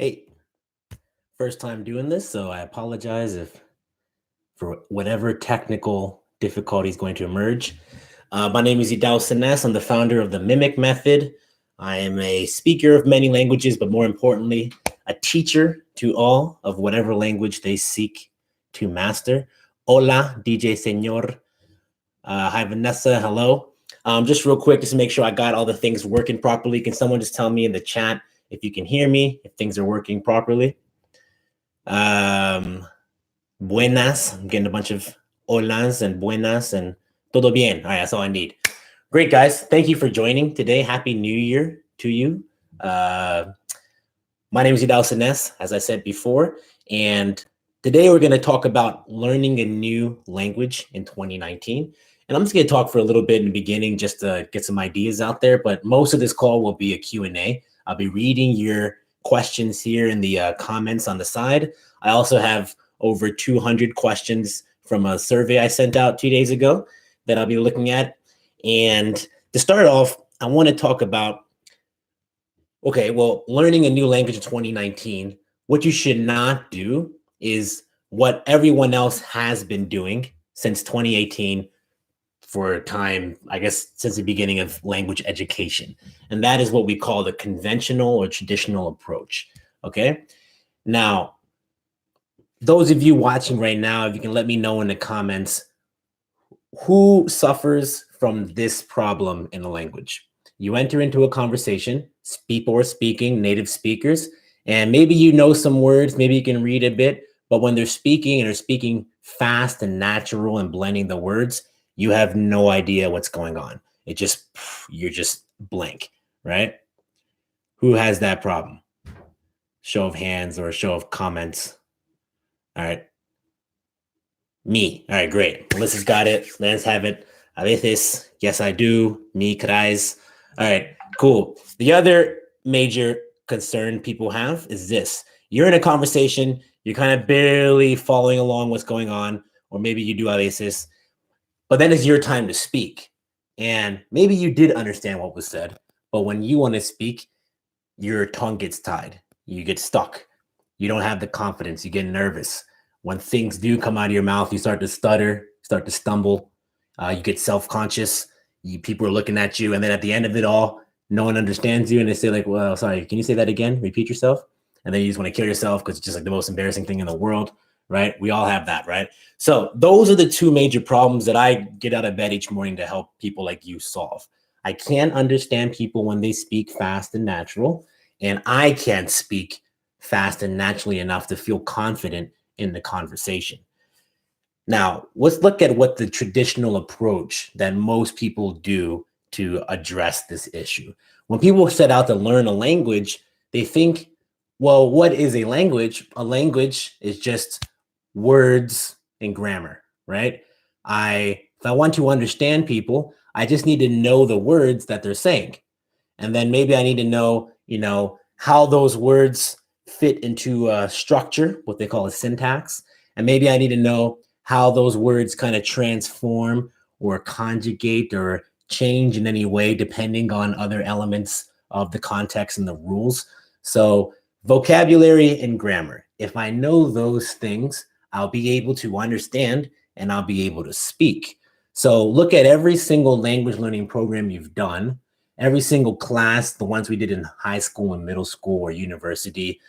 Hey, first time doing this, so I apologize if for whatever technical difficulty is going to emerge. My name is Idahosa Ness. I'm the founder of the Mimic Method. I am a speaker of many languages, but more importantly, a teacher to all of whatever language they seek to master. Hola, DJ Señor. Hi, Vanessa. Hello. Just real quick, just to make sure I got all the things working properly. Can someone just tell me in the chat if you can hear me, if things are working properly? Buenas. I'm getting a bunch of holas and buenas and todo bien. All right, that's all I need. Great, guys. Thank you for joining today. Happy New Year to you. My name is Idahosa Ness, as I said before, and today we're going to talk about learning a new language in 2019. And I'm just going to talk for a little bit in the beginning just to get some ideas out there, but most of this call will be a Q&A. I'll be reading your questions here in the comments on the side. I also have over 200 questions from a survey I sent out 2 days ago that I'll be looking at. And to start off, I want to talk about, okay, well, learning a new language in 2019, what you should not do is what everyone else has been doing since 2018 for a time, I guess, since the beginning of language education. And that is what we call the conventional or traditional approach, okay? Now, those of you watching right now, if you can let me know in the comments, who suffers from this problem in a language? You enter into a conversation, people are speaking, native speakers, and maybe you know some words, maybe you can read a bit, but when they're speaking and they're speaking fast and natural and blending the words, you have no idea what's going on. You're just blank, right? Who has that problem? Show of hands or a show of comments. All right. Me. All right, great. Melissa's got it. Lance have it. A veces. Yes, I do. Me cries. All right, cool. The other major concern people have is this. You're in a conversation. You're kind of barely following along what's going on, or maybe you do a veces. But then it's your time to speak. And maybe you did understand what was said, but when you want to speak, your tongue gets tied. You get stuck. You don't have the confidence. You get nervous. When things do come out of your mouth, you start to stutter, start to stumble. You get self-conscious. People are looking at you. And then at the end of it all, no one understands you. And they say like, well, sorry, can you say that again? Repeat yourself. And then you just want to kill yourself because it's just like the most embarrassing thing in the world. Right? We all have that, right? So those are the two major problems that I get out of bed each morning to help people like you solve. I can't understand people when they speak fast and natural, and I can't speak fast and naturally enough to feel confident in the conversation. Now, let's look at what the traditional approach that most people do to address this issue. When people set out to learn a language, they think, well, what is a language? A language is just words and grammar, right? If I want to understand people, I just need to know the words that they're saying. And then maybe I need to know, how those words fit into a structure, what they call a syntax. And maybe I need to know how those words kind of transform or conjugate or change in any way, depending on other elements of the context and the rules. So vocabulary and grammar. If I know those things, I'll be able to understand and I'll be able to speak. So look at every single language learning program you've done, every single class, the ones we did in high school and middle school or university.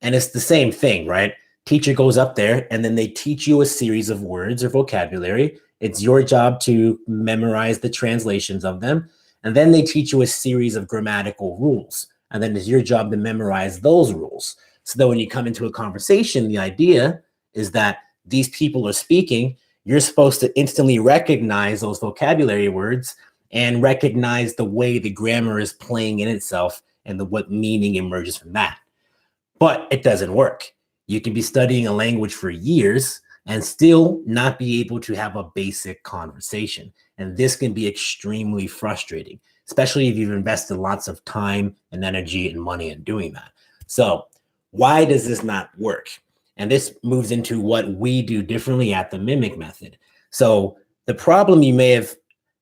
And it's the same thing, right? Teacher goes up there and then they teach you a series of words or vocabulary. It's your job to memorize the translations of them. And then they teach you a series of grammatical rules. And then it's your job to memorize those rules. So that when you come into a conversation, the idea is that these people are speaking, you're supposed to instantly recognize those vocabulary words and recognize the way the grammar is playing in itself and what meaning emerges from that. But it doesn't work. You can be studying a language for years and still not be able to have a basic conversation. And this can be extremely frustrating, especially if you've invested lots of time and energy and money in doing that. So why does this not work? And this moves into what we do differently at the Mimic Method. So the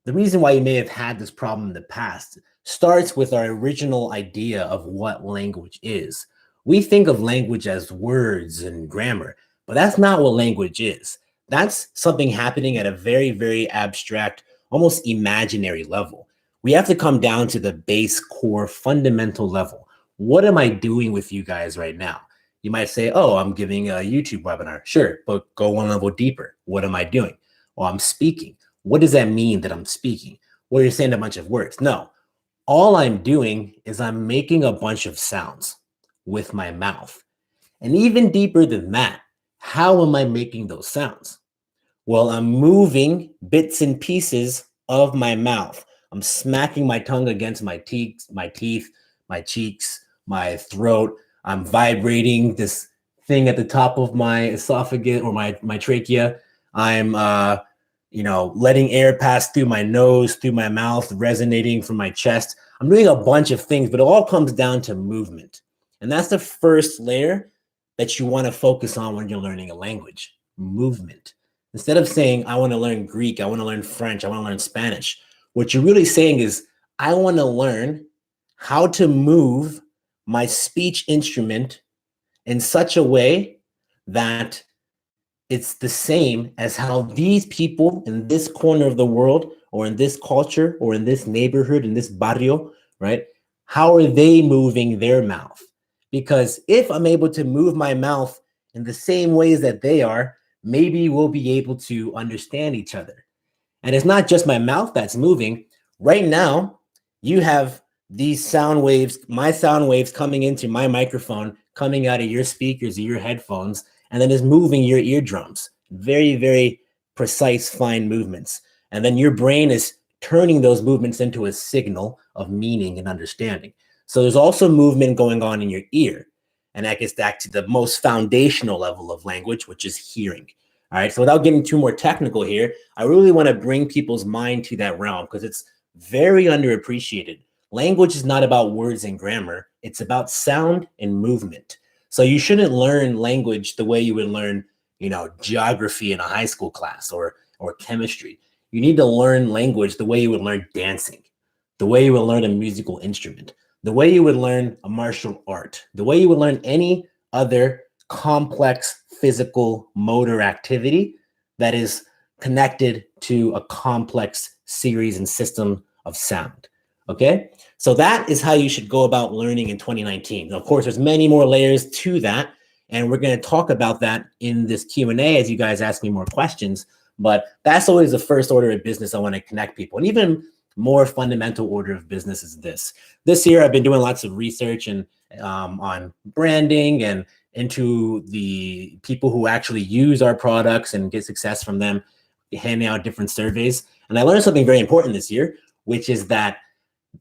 reason why you may have had this problem in the past starts with our original idea of what language is. We think of language as words and grammar, but that's not what language is. That's something happening at a very, very abstract, almost imaginary level. We have to come down to the base core fundamental level. What am I doing with you guys right now? You might say, oh, I'm giving a YouTube webinar. Sure, but go one level deeper. What am I doing? Well, I'm speaking. What does that mean that I'm speaking? Well, you're saying a bunch of words. No, all I'm doing is I'm making a bunch of sounds with my mouth. And even deeper than that, how am I making those sounds? Well, I'm moving bits and pieces of my mouth. I'm smacking my tongue against my teeth, my cheeks, my throat. I'm vibrating this thing at the top of my esophagus or my trachea. I'm letting air pass through my nose, through my mouth, resonating from my chest. I'm doing a bunch of things, but it all comes down to movement. And that's the first layer that you want to focus on when you're learning a language, movement. Instead of saying, I want to learn Greek, I want to learn French, I want to learn Spanish, what you're really saying is, I want to learn how to move my speech instrument in such a way that it's the same as how these people in this corner of the world or in this culture or in this neighborhood, in this barrio, right? How are they moving their mouth? Because if I'm able to move my mouth in the same ways that they are, maybe we'll be able to understand each other. And it's not just my mouth that's moving. Right now, you have these sound waves, my sound waves coming into my microphone, coming out of your speakers or your headphones, and then it's moving your eardrums. Very, very precise, fine movements. And then your brain is turning those movements into a signal of meaning and understanding. So there's also movement going on in your ear. And that gets back to the most foundational level of language, which is hearing. All right. So without getting too more technical here, I really want to bring people's mind to that realm because it's very underappreciated. Language is not about words and grammar. It's about sound and movement. So you shouldn't learn language the way you would learn, geography in a high school class or chemistry. You need to learn language the way you would learn dancing, the way you would learn a musical instrument, the way you would learn a martial art, the way you would learn any other complex physical motor activity that is connected to a complex series and system of sound. Okay, so that is how you should go about learning in 2019. Now, of course, there's many more layers to that, and we're going to talk about that in this Q&A as you guys ask me more questions. But that's always the first order of business I want to connect people. And even more fundamental order of business is this. This year, I've been doing lots of research and on branding and into the people who actually use our products and get success from them, handing out different surveys. And I learned something very important this year, which is that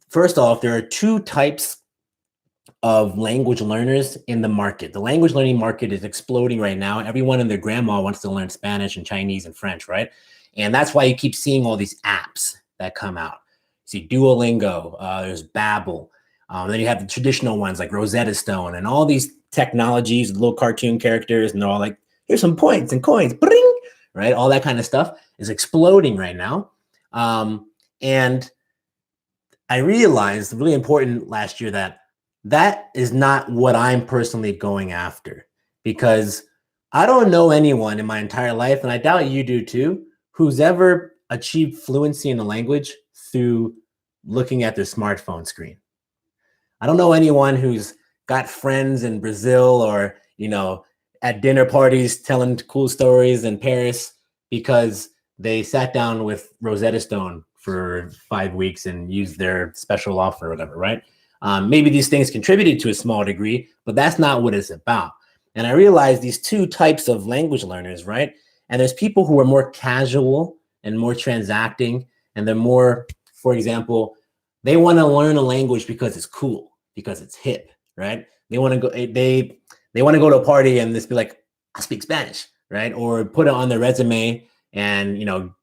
first off, there are two types of language learners in the market. The language learning market is exploding right now. Everyone and their grandma wants to learn Spanish and Chinese and French, right? And that's why you keep seeing all these apps that come out. See Duolingo, there's Babbel. Then you have the traditional ones like Rosetta Stone and all these technologies, little cartoon characters, and they're all like, here's some points and coins, bring, right? All that kind of stuff is exploding right now. And I realized really important last year that is not what I'm personally going after, because I don't know anyone in my entire life, and I doubt you do too, who's ever achieved fluency in a language through looking at their smartphone screen. I don't know anyone who's got friends in Brazil or, at dinner parties telling cool stories in Paris because they sat down with Rosetta Stone for 5 weeks and used their special offer or whatever, right? Maybe these things contributed to a small degree, but that's not what it's about. And I realized these two types of language learners, right? And there's people who are more casual and more transacting, and they're more, for example, they want to learn a language because it's cool, because it's hip, right? They want to go, they want to go to a party and just be like, I speak Spanish, right? Or put it on their resume and,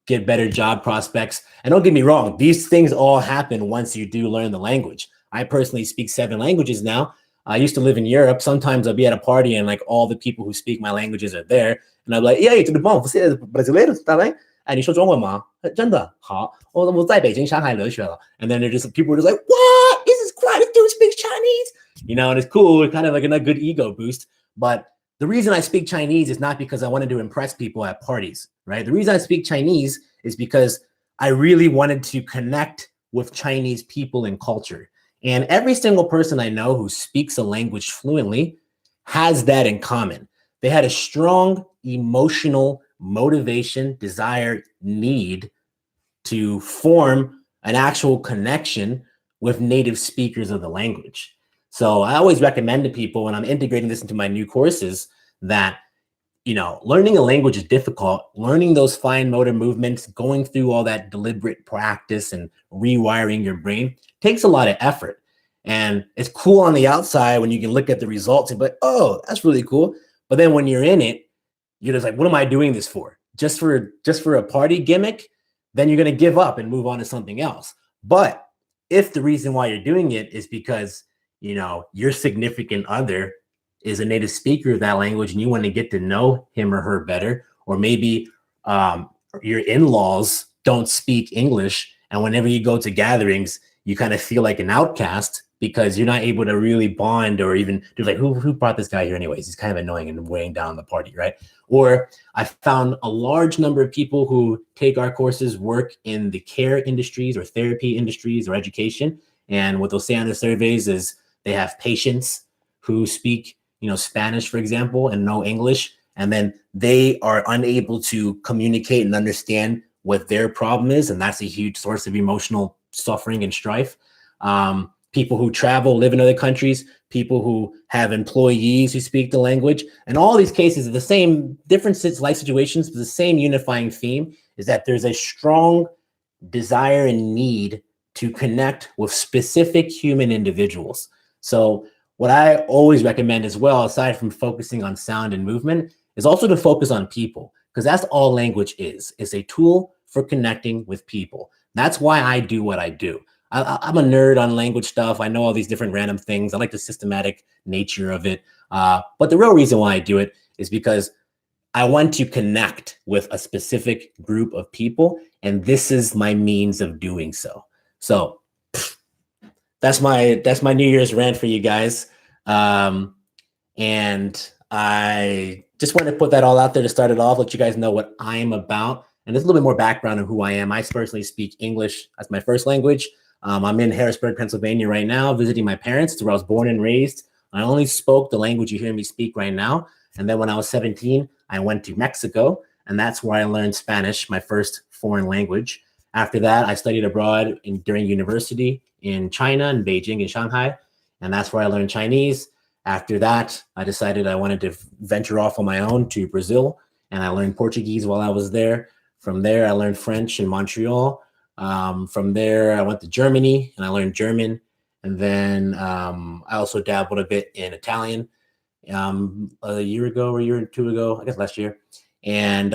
get better job prospects. And don't get me wrong, these things all happen once you do learn the language. I personally speak 7 languages now. I used to live in Europe. Sometimes I'll be at a party and like all the people who speak my languages are there. And I'm like, yeah, tudo bom? Você é brasileiro? Tá bem? 哎，你说中文吗？真的好，我在北京、上海留学了。And then they're just people are just like, what? This is quite a dude speaks Chinese. and it's cool. It's kind of like a good ego boost. But the reason I speak Chinese is not because I wanted to impress people at parties, right? The reason I speak Chinese is because I really wanted to connect with Chinese people and culture. And every single person I know who speaks a language fluently has that in common. They had a strong emotional motivation, desire, need to form an actual connection with native speakers of the language. So I always recommend to people when I'm integrating this into my new courses that, learning a language is difficult. Learning those fine motor movements, going through all that deliberate practice and rewiring your brain takes a lot of effort. And it's cool on the outside when you can look at the results and be like, oh, that's really cool. But then when you're in it, you're just like, what am I doing this for? Just for a party gimmick? Then you're going to give up and move on to something else. But if the reason why you're doing it is because, your significant other is a native speaker of that language and you want to get to know him or her better, or maybe your in-laws don't speak English, and whenever you go to gatherings, you kind of feel like an outcast because you're not able to really bond or even do like, who brought this guy here anyways? He's kind of annoying and weighing down the party, right? Or I found a large number of people who take our courses work in the care industries or therapy industries or education. And what they'll say on the surveys is they have patients who speak, Spanish, for example, and no English. And then they are unable to communicate and understand what their problem is. And that's a huge source of emotional suffering and strife. People who travel, live in other countries, people who have employees who speak the language. And all these cases are the same, different life situations, but the same unifying theme is that there's a strong desire and need to connect with specific human individuals. So what I always recommend as well, aside from focusing on sound and movement, is also to focus on people, because that's all language is. It's a tool for connecting with people. That's why I do what I do. I'm a nerd on language stuff. I know all these different random things. I like the systematic nature of it. But the real reason why I do it is because I want to connect with a specific group of people, and this is my means of doing so. So that's my New Year's rant for you guys. And I just want to put that all out there to start it off, let you guys know what I'm about. And there's a little bit more background of who I am. I personally speak English as my first language. I'm in Harrisburg, Pennsylvania right now, visiting my parents. It's where I was born and raised. I only spoke the language you hear me speak right now. And then when I was 17, I went to Mexico, and that's where I learned Spanish, my first foreign language. After that, I studied abroad during university in China, in Beijing, and Shanghai, and that's where I learned Chinese. After that, I decided I wanted to venture off on my own to Brazil, and I learned Portuguese while I was there. From there, I learned French in Montreal. From there, I went to Germany, and I learned German. And then I also dabbled a bit in Italian a year ago or a year or two ago, I guess last year. And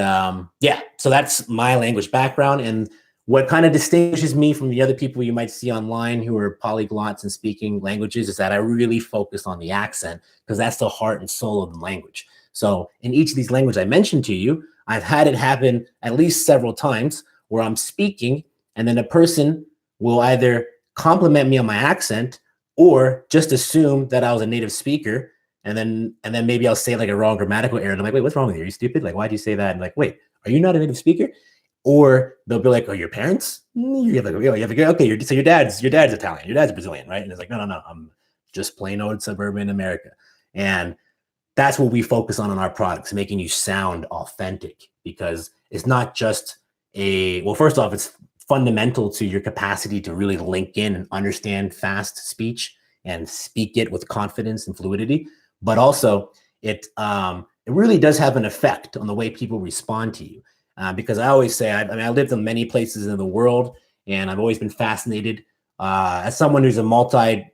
so that's my language background. And what kind of distinguishes me from the other people you might see online who are polyglots and speaking languages is that I really focus on the accent, because that's the heart and soul of the language. So in each of these languages I mentioned to you, I've had it happen at least several times where I'm speaking and then a person will either compliment me on my accent or just assume that I was a native speaker. And then maybe I'll say like a wrong grammatical error. And I'm like, wait, what's wrong with you? Are you stupid? Like, why'd you say that? And like, wait, are you not a native speaker? Or they'll be like, oh, your parents? You have okay, so your dad's Italian, your dad's Brazilian, right? And it's like, no, I'm just plain old suburban America. And that's what we focus on our products, making you sound authentic, because it's not just first off, it's fundamental to your capacity to really link in and understand fast speech and speak it with confidence and fluidity. But also it really does have an effect on the way people respond to you. Because I always say, I lived in many places in the world, and I've always been fascinated as someone who's a multicultural,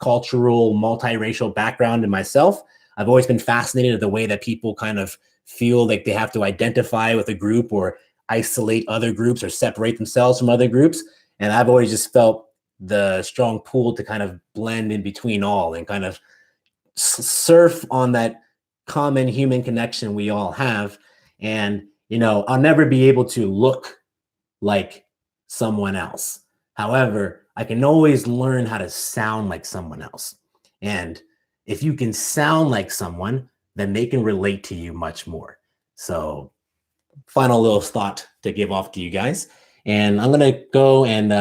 multiracial background in myself. I've always been fascinated at the way that people kind of feel like they have to identify with a group or isolate other groups or separate themselves from other groups. And I've always just felt the strong pull to kind of blend in between all and kind of surf on that common human connection we all have. And I'll never be able to look like someone else. However, I can always learn how to sound like someone else. And if you can sound like someone, then they can relate to you much more. So final little thought to give off to you guys. And I'm going to go and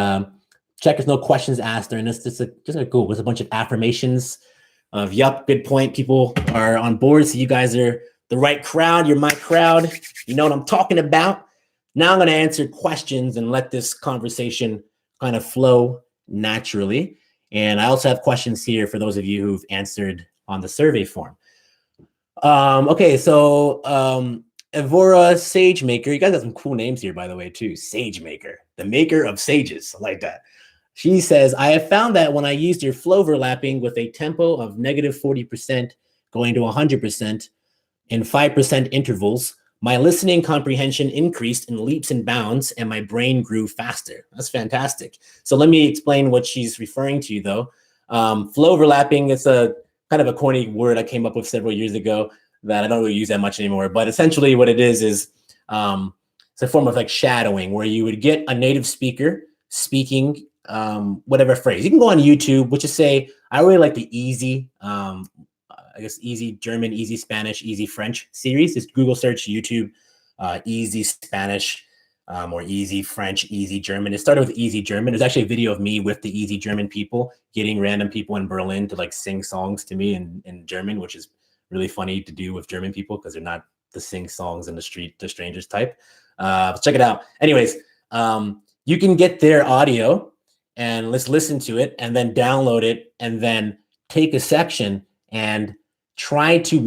check if no questions asked during this. Just a Google with a bunch of affirmations of, yup, good point. People are on board. So you guys are the right crowd. You're my crowd. You know what I'm talking about. Now I'm going to answer questions and let this conversation kind of flow naturally. And I also have questions here for those of you who've answered on the survey form. Okay, so Evora Sagemaker, you guys have some cool names here, by the way, too. Sagemaker, the maker of sages. I like that. She says, I have found that when I used your flow overlapping with a tempo of negative 40% going to 100% in 5% intervals, my listening comprehension increased in leaps and bounds, and my brain grew faster. That's fantastic. So let me explain what she's referring to, though. Flow overlapping is a kind of a corny word I came up with several years ago that I don't really use that much anymore. But essentially what it is it's a form of like shadowing, where you would get a native speaker speaking whatever phrase. You can go on YouTube, which is say, I really like the easy, I guess easy German, easy Spanish, easy French series. Just Google search YouTube, easy Spanish or easy French, easy German. It started with easy German. There's actually a video of me with the easy German people getting random people in Berlin to like sing songs to me in German, which is really funny to do with German people because they're not the sing songs in the street to strangers type. Check it out. Anyways, you can get their audio and let's listen to it and then download it and then take a section and try to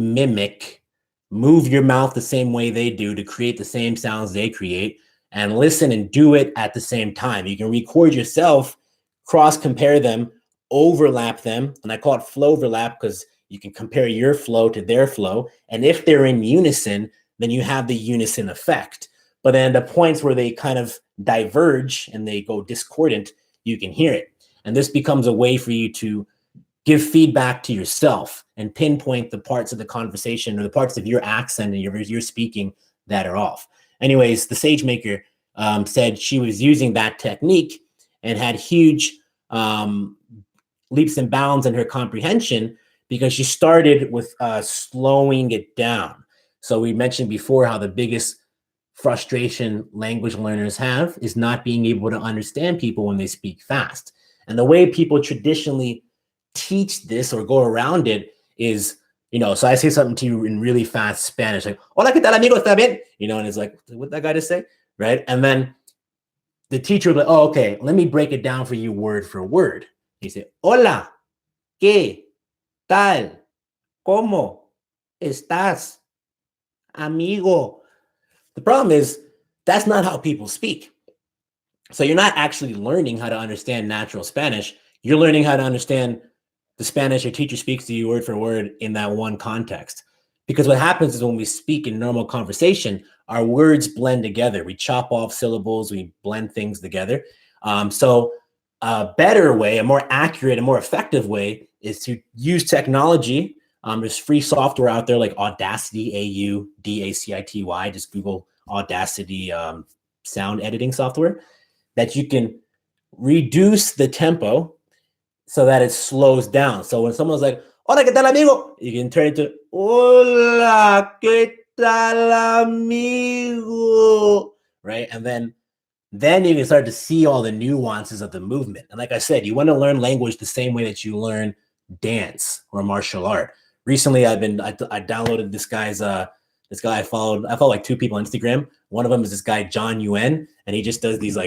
move your mouth the same way they do to create the same sounds they create, and listen and do it at the same time. You can record yourself, cross compare them, overlap them. And I call it flow overlap because you can compare your flow to their flow. And if they're in unison, then you have the unison effect. But then the points where they kind of diverge and they go discordant, you can hear it. And this becomes a way for you to give feedback to yourself and pinpoint the parts of the conversation or the parts of your accent and your speaking that are off. Anyways, the Sagemaker said she was using that technique and had huge leaps and bounds in her comprehension because she started with slowing it down. So we mentioned before how the biggest frustration language learners have is not being able to understand people when they speak fast. And the way people traditionally teach this or go around it is, so I say something to you in really fast Spanish, like, hola, ¿qué tal, amigo? ¿Está bien? And it's like, what that guy just say? Right? And then the teacher will be like, oh, okay, let me break it down for you word for word. He said, hola, ¿qué tal? ¿Cómo estás, amigo? The problem is that's not how people speak. So you're not actually learning how to understand natural Spanish. You're learning how to understand the Spanish your teacher speaks to you word for word in that one context. Because what happens is when we speak in normal conversation, our words blend together. We chop off syllables, we blend things together. So a better way, a more accurate and more effective way is to use technology. There's free software out there like Audacity, Audacity. Just Google Audacity sound editing software that you can reduce the tempo so that it slows down. So when someone's like, hola, ¿qué tal, amigo? You can turn it to, hola, ¿qué tal, amigo? Right? And then you can start to see all the nuances of the movement. And like I said, you want to learn language the same way that you learn dance or martial art. Recently, I downloaded this guy's, this guy I follow like two people on Instagram. One of them is this guy, John Yuen, and he just does these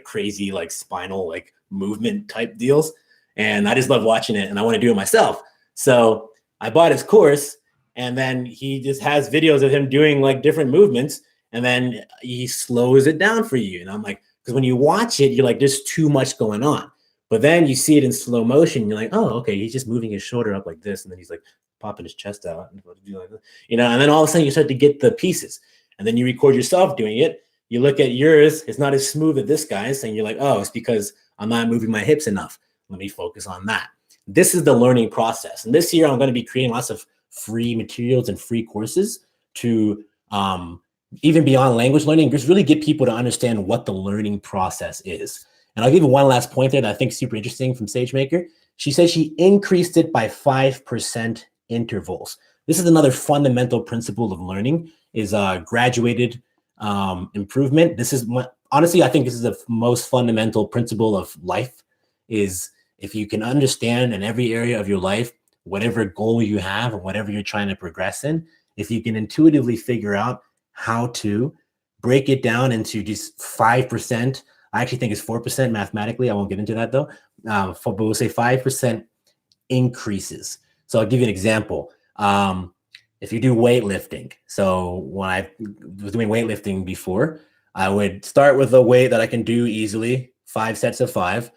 crazy, spinal, movement type deals. And I just love watching it and I want to do it myself. So I bought his course and then he just has videos of him doing different movements and then he slows it down for you. And I'm like, because when you watch it, you're like, there's too much going on. But then you see it in slow motion. You're like, oh, okay. He's just moving his shoulder up like this. And then he's popping his chest out. And then all of a sudden you start to get the pieces. And then you record yourself doing it. You look at yours. It's not as smooth as this guy's. And you're like, oh, it's because I'm not moving my hips enough. Let me focus on that. This is the learning process. And this year, I'm going to be creating lots of free materials and free courses to even beyond language learning, just really get people to understand what the learning process is. And I'll give you one last point there that I think is super interesting from Sagemaker. She said she increased it by 5% intervals. This is another fundamental principle of learning, is graduated improvement. This is honestly, I think this is the most fundamental principle of life, is if you can understand in every area of your life, whatever goal you have and whatever you're trying to progress in, if you can intuitively figure out how to break it down into just 5%, I actually think it's 4% mathematically. I won't get into that though. But we'll say 5% increases. So I'll give you an example. If you do weightlifting, so when I was doing weightlifting before, I would start with a weight that I can do easily, 5 sets of 5,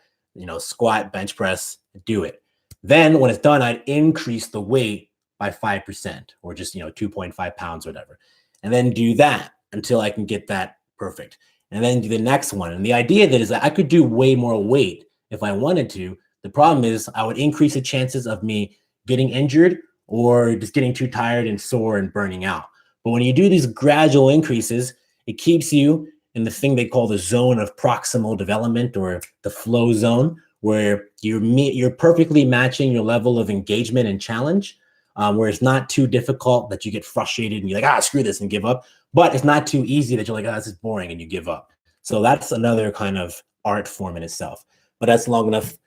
squat, bench press, do it. Then when it's done, I'd increase the weight by 5%, or just 2.5 pounds or whatever, and then do that until I can get that perfect. And then do the next one. And the idea that is that I could do way more weight if I wanted to. The problem is I would increase the chances of me getting injured or just getting too tired and sore and burning out. But when you do these gradual increases, it keeps you in the thing they call the zone of proximal development, or the flow zone, where you're perfectly matching your level of engagement and challenge, where it's not too difficult that you get frustrated and you're like, screw this, and give up. But it's not too easy that you're like, this is boring, and you give up. So that's another kind of art form in itself. But that's long enough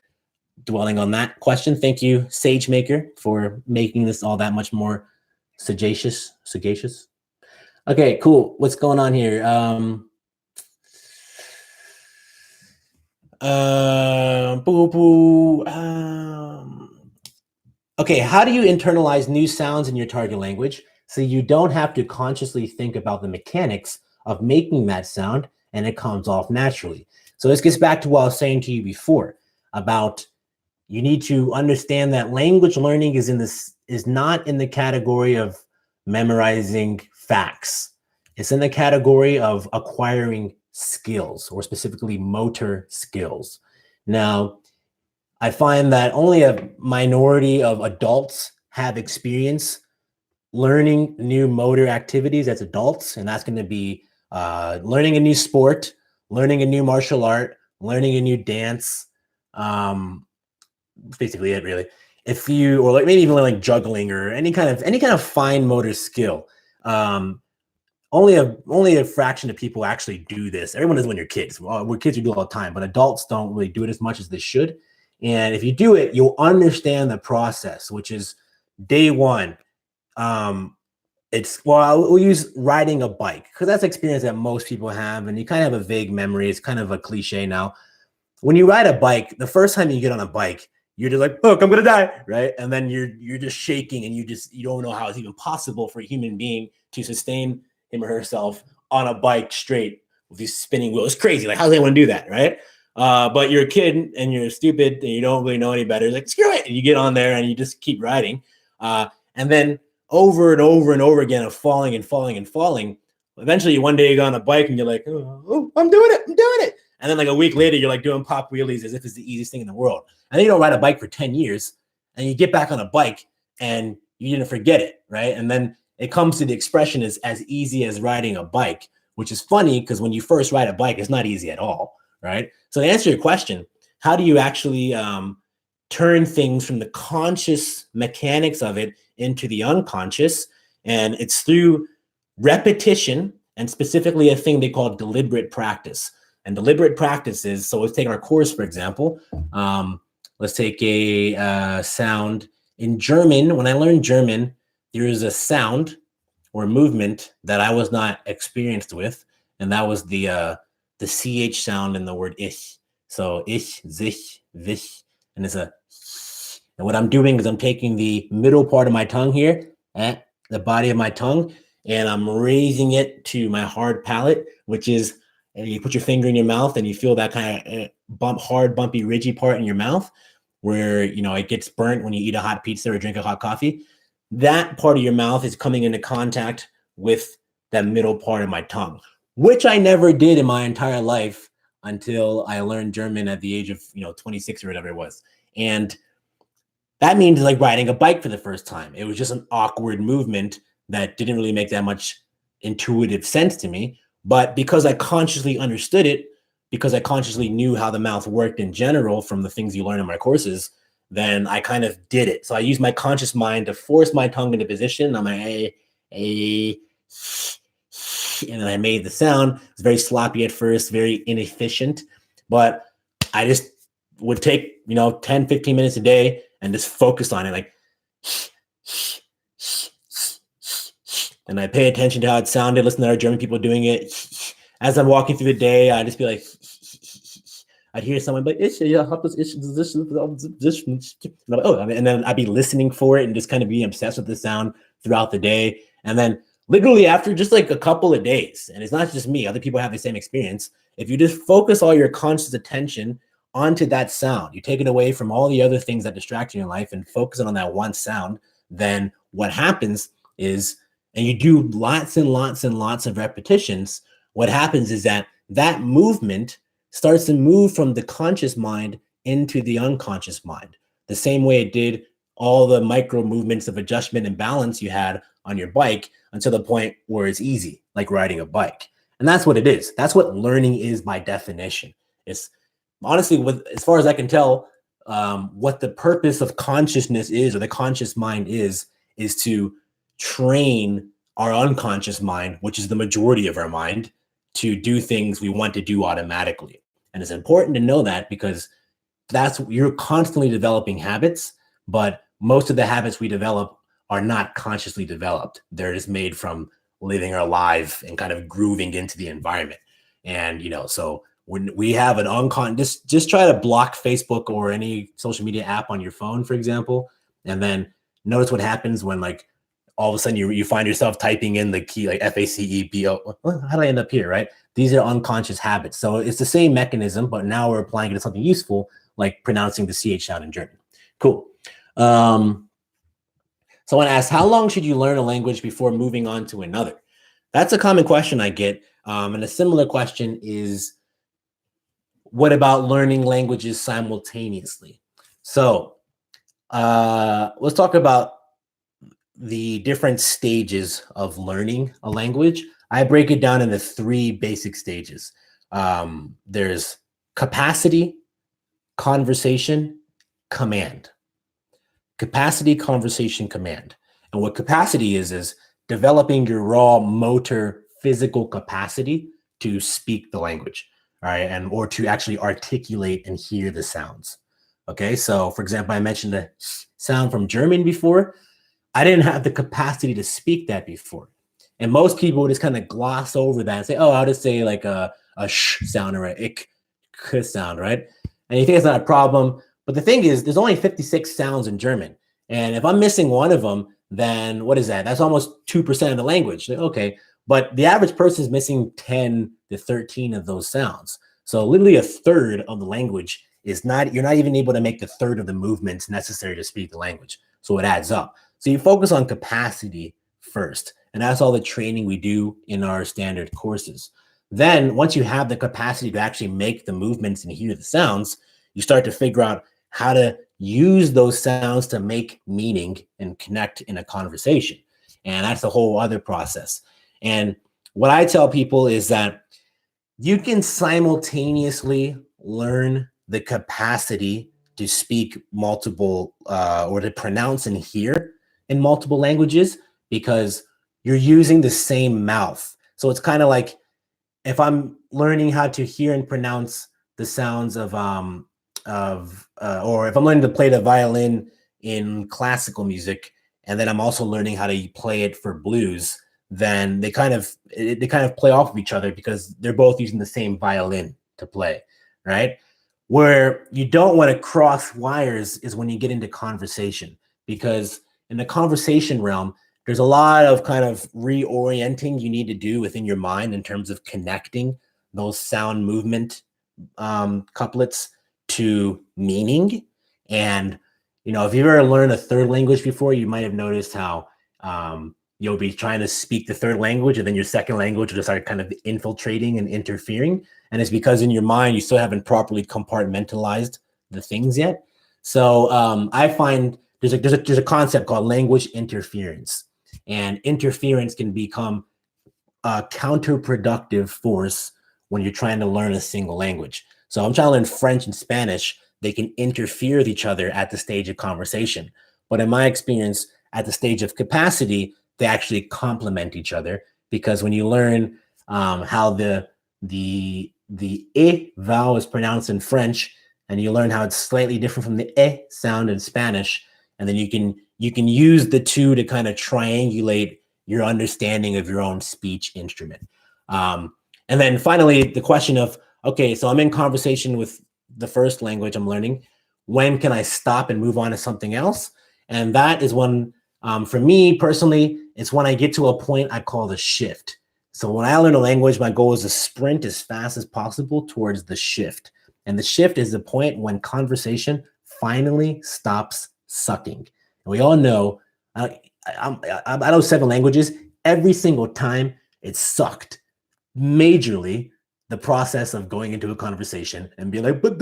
dwelling on that question. Thank you, SageMaker, for making this all that much more sagacious. Okay, cool. What's going on here? Okay, how do you internalize new sounds in your target language so you don't have to consciously think about the mechanics of making that sound and it comes off naturally? So this gets back to what I was saying to you before about you need to understand that language learning is not in the category of memorizing facts. It's in the category of acquiring skills, or specifically motor skills. Now, I find that only a minority of adults have experience learning new motor activities as adults, and that's going to be learning a new sport, learning a new martial art, learning a new dance. Basically it, really. If you, or like maybe even like juggling or any kind of fine motor skill. Only a fraction of people actually do this. Everyone does when you're kids. We're kids, we do it all the time, but adults don't really do it as much as they should. And if you do it, you'll understand the process, which is day one. We'll use riding a bike, because that's experience that most people have, and you kind of have a vague memory. It's kind of a cliche now. When you ride a bike, the first time you get on a bike, you're just like, look, I'm gonna die, right? And then you're just shaking, and you don't know how it's even possible for a human being to sustain him or herself on a bike straight with these spinning wheels. It's crazy. Like, how does anyone do that, right? But you're a kid and you're stupid and you don't really know any better. It's like, screw it. And you get on there and you just keep riding. And then over and over and over again of falling and falling and falling. Eventually, one day you go on a bike and you're like, oh, I'm doing it. And then like a week later, you're like doing pop wheelies as if it's the easiest thing in the world. And then you don't ride a bike for 10 years and you get back on a bike and you didn't forget it, right? And then it comes to the expression as easy as riding a bike, which is funny because when you first ride a bike, it's not easy at all, right? So to answer your question, how do you actually turn things from the conscious mechanics of it into the unconscious? And it's through repetition, and specifically a thing they call deliberate practice. And deliberate practice is, so let's take our course, for example. Let's take a sound. In German, when I learned German, there is a sound or movement that I was not experienced with, and that was the CH sound in the word ich. So ich, sich, wich, and it's a, and what I'm doing is I'm taking the middle part of my tongue here, the body of my tongue, and I'm raising it to my hard palate, which is, and you put your finger in your mouth and you feel that kind of hard, bumpy, ridgy part in your mouth where, it gets burnt when you eat a hot pizza or drink a hot coffee. That part of your mouth is coming into contact with that middle part of my tongue, which I never did in my entire life until I learned German at the age of 26 or whatever it was. And that means like riding a bike for the first time. It was just an awkward movement that didn't really make that much intuitive sense to me. But because I consciously understood it, because I consciously knew how the mouth worked in general from the things you learn in my courses, then I kind of did it. So I used my conscious mind to force my tongue into position. I'm like, and then I made the sound. It was very sloppy at first, very inefficient, but I just would take, 10, 15 minutes a day and just focus on it. Like, and I pay attention to how it sounded, listen to other German people doing it. As I'm walking through the day, I'd just be like, I'd hear someone like, and then I'd be listening for it and just kind of being obsessed with the sound throughout the day. And then literally after just like a couple of days, and it's not just me, other people have the same experience. If you just focus all your conscious attention onto that sound, you take it away from all the other things that distract you in life and focus on that one sound, then what happens is, and you do lots and lots and lots of repetitions, what happens is that movement starts to move from the conscious mind into the unconscious mind, the same way it did all the micro movements of adjustment and balance you had on your bike until the point where it's easy, like riding a bike. And that's what it is. That's what learning is by definition. It's honestly, as far as I can tell, what the purpose of consciousness is, or the conscious mind is to train our unconscious mind, which is the majority of our mind, to do things we want to do automatically. And it's important to know that, because you're constantly developing habits, but most of the habits we develop are not consciously developed. They're just made from living our life and kind of grooving into the environment. And, so when we have an unconscious, just try to block Facebook or any social media app on your phone, for example, and then notice what happens when, like, all of a sudden you find yourself typing in the key, like FACEBO. How did I end up here, right? These are unconscious habits. So it's the same mechanism, but now we're applying it to something useful, like pronouncing the CH sound in German. Cool. Someone asked, how long should you learn a language before moving on to another? That's a common question I get. And a similar question is, what about learning languages simultaneously? So let's talk about the different stages of learning a language. I break it down into 3 basic stages. There's capacity, conversation, command. Capacity, conversation, command. And what capacity is developing your raw motor physical capacity to speak the language, all right, or to actually articulate and hear the sounds. Okay, so for example, I mentioned the sound from German before. I didn't have the capacity to speak that before. And most people would just kind of gloss over that and say, oh, I'll just say like a sh sound or a ik k sound, right? And you think it's not a problem. But the thing is, there's only 56 sounds in German. And if I'm missing one of them, then what is that? That's almost 2% of the language. Okay, but the average person is missing 10 to 13 of those sounds. So literally a third of the language is not, you're not even able to make the third of the movements necessary to speak the language. So it adds up. So you focus on capacity first. And that's all the training we do in our standard courses. Then once you have the capacity to actually make the movements and hear the sounds, you start to figure out how to use those sounds to make meaning and connect in a conversation. And that's a whole other process. And what I tell people is that you can simultaneously learn the capacity to speak multiple or to pronounce and hear in multiple languages, because you're using the same mouth. So it's kind of like if I'm learning how to hear and pronounce the sounds of or if I'm learning to play the violin in classical music, and then I'm also learning how to play it for blues, then they kind of play off of each other because they're both using the same violin to play, right? Where you don't want to cross wires is when you get into conversation, because in the conversation realm, there's a lot of kind of reorienting you need to do within your mind in terms of connecting those sound movement couplets to meaning. And, if you've ever learned a third language before, you might have noticed how you'll be trying to speak the third language, and then your second language will start kind of infiltrating and interfering. And it's because in your mind, you still haven't properly compartmentalized the things yet. So I find there's a concept called language interference, and interference can become a counterproductive force when you're trying to learn a single language. So I'm trying to learn French and Spanish. they can interfere with each other at the stage of conversation. But in my experience, at the stage of capacity, they actually complement each other, because when you learn how the I vowel is pronounced in French, and you learn how it's slightly different from the E sound in Spanish, and then you can use the two to kind of triangulate your understanding of your own speech instrument. And then finally, the question of, okay, so I'm in conversation with the first language I'm learning. When can I stop and move on to something else? And that is when, for me personally, it's when I get to a point I call the shift. So when I learn a language, my goal is to sprint as fast as possible towards the shift. And the shift is the point when conversation finally stops sucking. And we all know, I know 7 languages. Every single time it sucked majorly, the process of going into a conversation and being like, and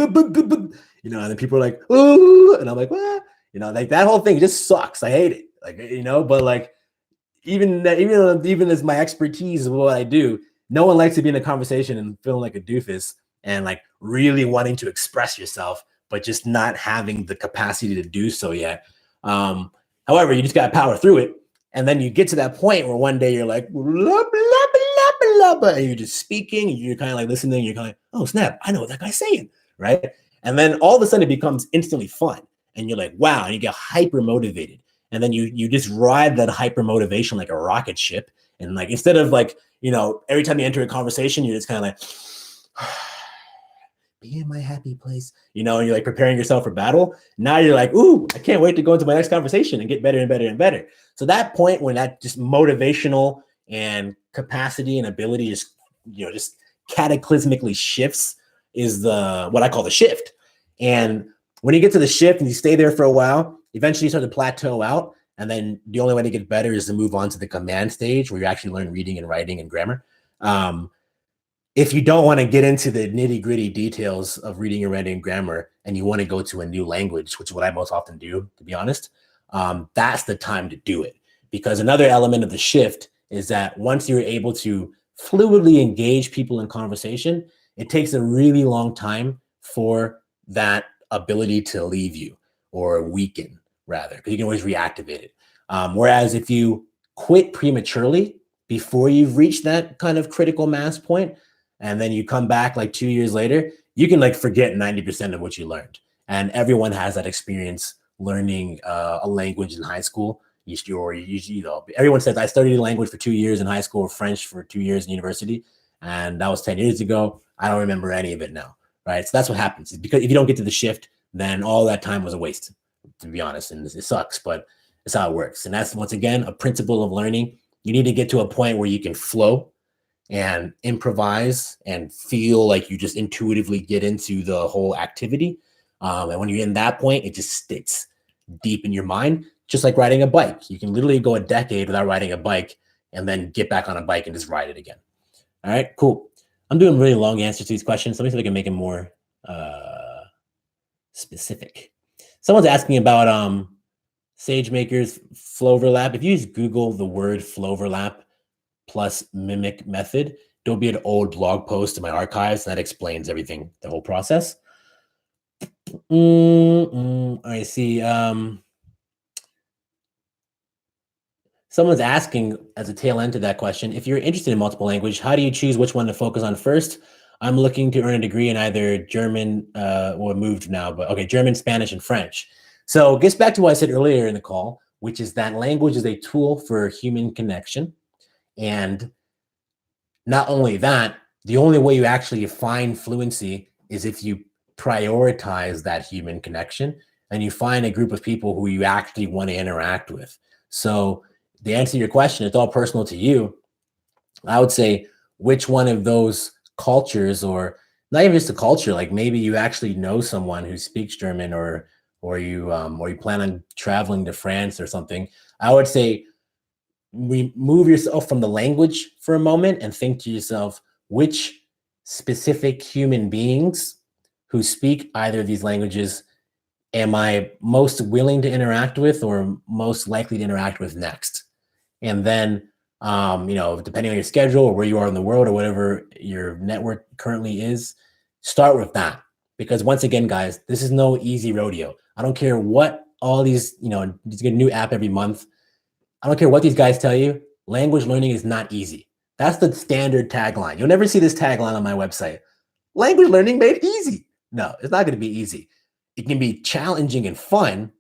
then people are like, ooh, and I'm like, what? Like that whole thing just sucks. I hate it. Like, but like, even as my expertise of what I do, no one likes to be in a conversation and feeling like a doofus and like really wanting to express yourself, but just not having the capacity to do so yet. However, you just got to power through it. And then you get to that point where one day you're like, blah, blah, blah, blah, and you're just speaking, and you're kind of like listening, you're kind of like, oh, snap, I know what that guy's saying, right? And then all of a sudden it becomes instantly fun. And you're like, wow, and you get hyper motivated. And then you just ride that hyper motivation like a rocket ship. And like, instead of like, every time you enter a conversation, you're just kind of like, be in my happy place, and you're like preparing yourself for battle. Now you're like, ooh, I can't wait to go into my next conversation and get better and better and better. So that point when that just motivational and capacity and ability just cataclysmically shifts is what I call the shift. And when you get to the shift and you stay there for a while, eventually you start to plateau out. And then the only way to get better is to move on to the command stage, where you actually learn reading and writing and grammar. If you don't want to get into the nitty gritty details of reading and writing and grammar, and you want to go to a new language, which is what I most often do, to be honest, that's the time to do it. Because another element of the shift is that once you're able to fluidly engage people in conversation, it takes a really long time for that ability to leave you, or weaken rather, because you can always reactivate it. Whereas if you quit prematurely before you've reached that kind of critical mass point, and then you come back like 2 years later, you can like forget 90% of what you learned. And everyone has that experience learning a language in high school. Everyone says, I studied a language for 2 years in high school, or French for 2 years in university, and that was 10 years ago. I don't remember any of it now, right? So that's what happens. It's because if you don't get to the shift, then all that time was a waste, to be honest, and it sucks, but that's how it works. And that's, once again, a principle of learning. You need to get to a point where you can flow and improvise and feel like you just intuitively get into the whole activity. And when you're in that point, it just sticks deep in your mind, just like riding a bike. You can literally go a decade without riding a bike and then get back on a bike and just ride it again. All right, cool. I'm doing really long answers to these questions. Let me see if I can make it more specific. Someone's asking about SageMaker's flow-verlap. If you just Google the word flow-verlap plus mimic method, there'll be an old blog post in my archives that explains everything, the whole process. I see. Someone's asking, as a tail end to that question, if you're interested in multiple language, how do you choose which one to focus on first? I'm looking to earn a degree in either German, moved now, but okay, German, Spanish, and French. So it gets back to what I said earlier in the call, which is that language is a tool for human connection. And not only that, the only way you actually find fluency is if you prioritize that human connection and you find a group of people who you actually want to interact with. So the answer to your question, it's all personal to you. I would say which one of those cultures, or not even just a culture, like maybe you actually know someone who speaks German, or you plan on traveling to France or something. I would say remove yourself from the language for a moment and think to yourself, which specific human beings who speak either of these languages am I most willing to interact with or most likely to interact with next? And then, depending on your schedule or where you are in the world or whatever your network currently is, start with that. Because once again, guys, this is no easy rodeo. I don't care what all these, you get a new app every month. I don't care what these guys tell you. Language learning is not easy. That's the standard tagline. You'll never see this tagline on my website. Language learning made easy. No, it's not going to be easy. It can be challenging and fun,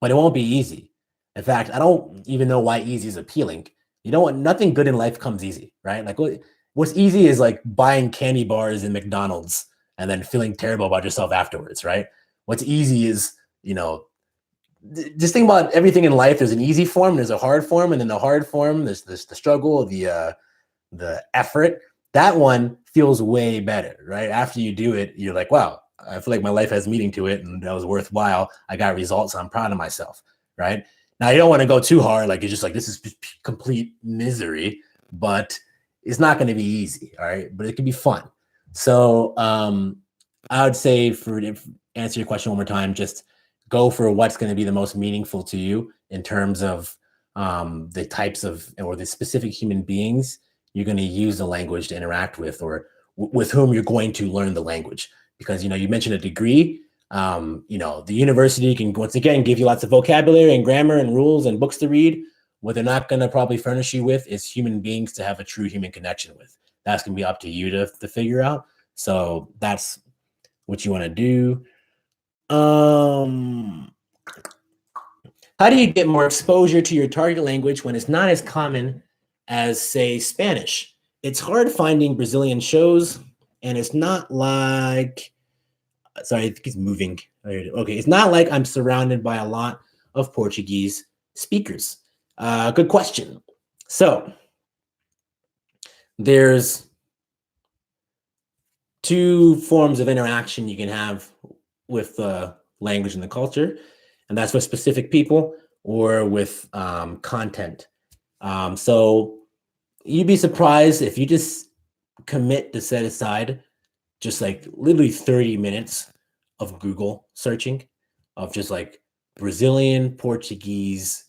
but it won't be easy. In fact, I don't even know why easy is appealing. You know what? Nothing good in life comes easy, right? Like what's easy is like buying candy bars in McDonald's and then feeling terrible about yourself afterwards, right? What's easy is, just think about everything in life. There's an easy form, there's a hard form, and then the hard form, there's the struggle, the effort. That one feels way better, right? After you do it, you're like, wow, I feel like my life has meaning to it, and that was worthwhile. I got results. I'm proud of myself, right? Now, you don't want to go too hard. Like, it's just like, this is complete misery, but it's not going to be easy, all right? But it can be fun. So I would say, to answer your question one more time, just go for what's going to be the most meaningful to you in terms of the types of, or the specific human beings you're going to use the language to interact with, or with whom you're going to learn the language. Because, you mentioned a degree, the university can, once again, give you lots of vocabulary and grammar and rules and books to read. What they're not going to probably furnish you with is human beings to have a true human connection with. That's going to be up to you to figure out. So that's what you want to do. How do you get more exposure to your target language when it's not as common as, say, Spanish? It's hard finding Brazilian shows, and it's not like, sorry, I think it's moving. Okay, it's not like I'm surrounded by a lot of Portuguese speakers. Good question. So there's two forms of interaction you can have with the language and the culture, and that's with specific people or with content. So you'd be surprised if you just commit to set aside just like literally 30 minutes of Google searching of just like Brazilian, Portuguese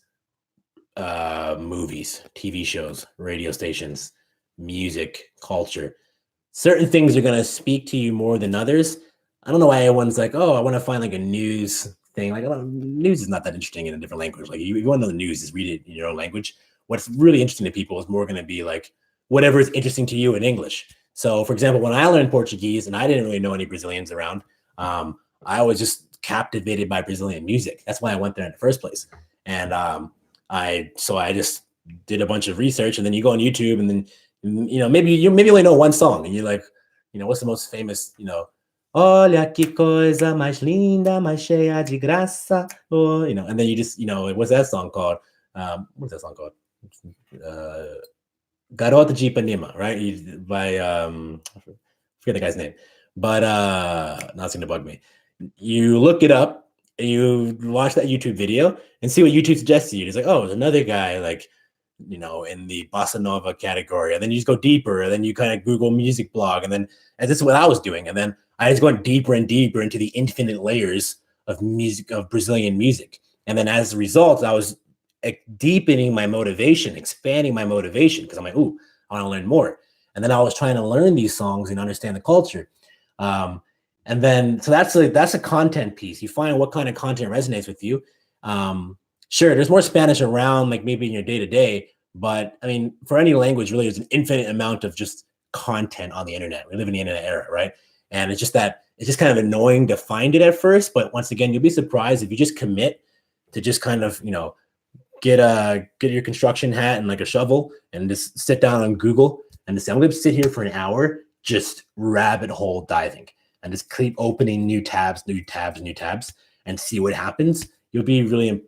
movies, TV shows, radio stations, music, culture. Certain things are going to speak to you more than others. I don't know why everyone's like, oh, I want to find like a news thing. Like, news is not that interesting in a different language. Like, you want to know the news, is read it in your own language. What's really interesting to people is more going to be like whatever is interesting to you in English. So, for example, when I learned Portuguese and I didn't really know any Brazilians around, I was just captivated by Brazilian music. That's why I went there in the first place. And I just did a bunch of research, and then you go on YouTube, and then maybe you only know one song, and you're like, what's the most famous, Olha que coisa mais linda, mais cheia de graça. Oh, and then you just, what's that song called? What's that song called? Garota de Ipanema, right? By I forget the guy's name, but now it's gonna bug me. You look it up, and you watch that YouTube video and see what YouTube suggests to you. It's like, oh, there's another guy like, in the bossa nova category, and then you just go deeper, and then you kind of Google music blog, and this is what I was doing, and then I was going deeper and deeper into the infinite layers of music, of Brazilian music, and then as a result, I was deepening my motivation, expanding my motivation, because I'm like, ooh, I want to learn more, and then I was trying to learn these songs and understand the culture, and then so that's a content piece. You find what kind of content resonates with you. Sure, there's more Spanish around, like maybe in your day-to-day, but I mean, for any language, really, there's an infinite amount of just content on the internet. We live in the internet era, right? And it's just kind of annoying to find it at first, but once again, you'll be surprised if you just commit to just kind of, get your construction hat and like a shovel and just sit down on Google and just say, I'm going to sit here for an hour, just rabbit hole diving, and just keep opening new tabs, and see what happens. You'll be really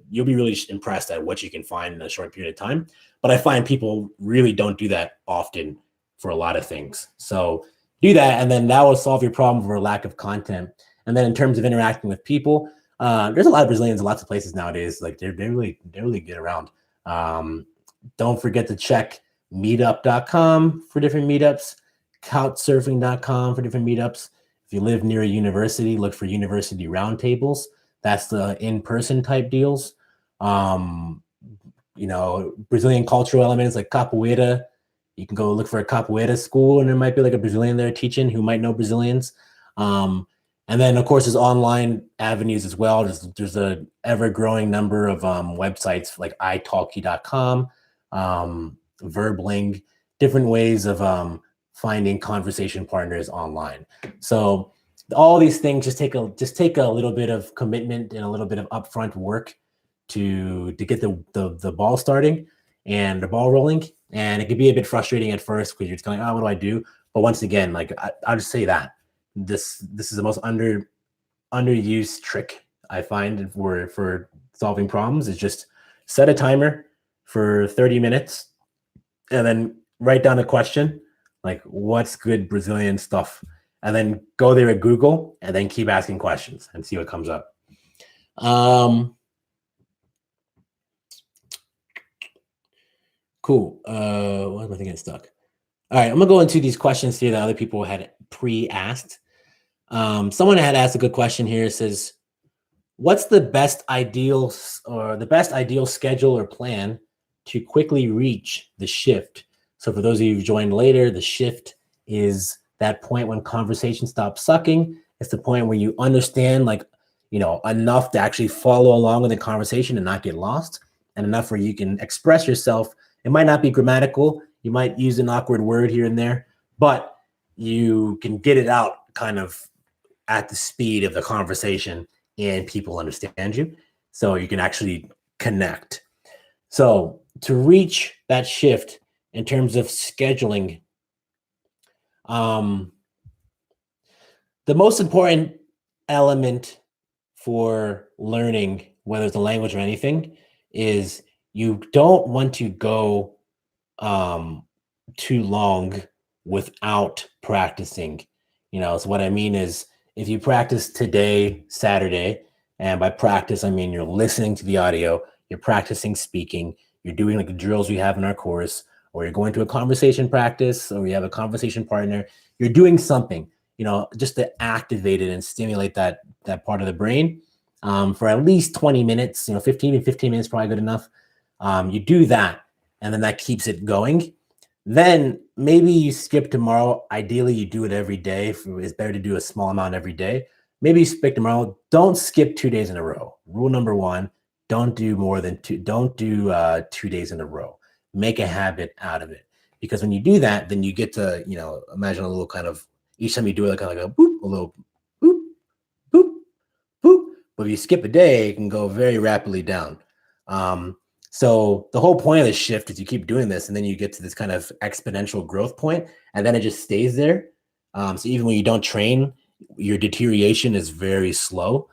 impressed at what you can find in a short period of time. But I find people really don't do that often for a lot of things. So do that, and then that will solve your problem for lack of content. And then in terms of interacting with people, there's a lot of Brazilians in lots of places nowadays. Like they really get around. Don't forget to check meetup.com for different meetups, couchsurfing.com for different meetups. If you live near a university, look for university roundtables. That's the in-person type deals. Brazilian cultural elements like capoeira. You can go look for a capoeira school, and there might be like a Brazilian there teaching who might know Brazilians. And then, of course, there's online avenues as well. There's a ever-growing number of websites like italki.com, Verbling, different ways of finding conversation partners online. So all these things just take a little bit of commitment and a little bit of upfront work to get the ball starting and the ball rolling. And it can be a bit frustrating at first because you're just going, oh, what do I do? But once again, like I'll just say that this is the most underused trick I find for solving problems is just set a timer for 30 minutes and then write down a question like what's good Brazilian stuff, and then go there at Google and then keep asking questions and see what comes up. Cool. Why am I thinking stuck? All right, I'm gonna go into these questions here that other people had pre-asked. Someone had asked a good question here. It says, what's the best ideal schedule or plan to quickly reach the shift? So for those of you who joined later, the shift is that point when conversation stops sucking. It's the point where you understand, like, enough to actually follow along with the conversation and not get lost, and enough where you can express yourself. It might not be grammatical. You might use an awkward word here and there, but you can get it out kind of at the speed of the conversation and people understand you. So you can actually connect. So to reach that shift in terms of scheduling, the most important element for learning, whether it's a language or anything, is you don't want to go too long without practicing. So what I mean is, if you practice today, Saturday, and by practice, I mean you're listening to the audio, you're practicing speaking, you're doing like the drills we have in our course, or you're going to a conversation practice, or you have a conversation partner, you're doing something, just to activate it and stimulate that part of the brain for at least 20 minutes, 15 minutes, probably good enough. You do that, and then that keeps it going. Then maybe you skip tomorrow. Ideally, you do it every day. It's better to do a small amount every day. Maybe you skip tomorrow. Don't skip 2 days in a row. Rule number one, don't do more than two. Don't do 2 days in a row. Make a habit out of it. Because when you do that, then you get to, imagine a little kind of, each time you do it, kind of like a boop, a little boop, boop, boop. But if you skip a day, it can go very rapidly down. So the whole point of this shift is you keep doing this, and then you get to this kind of exponential growth point, and then it just stays there. So even when you don't train, your deterioration is very slow.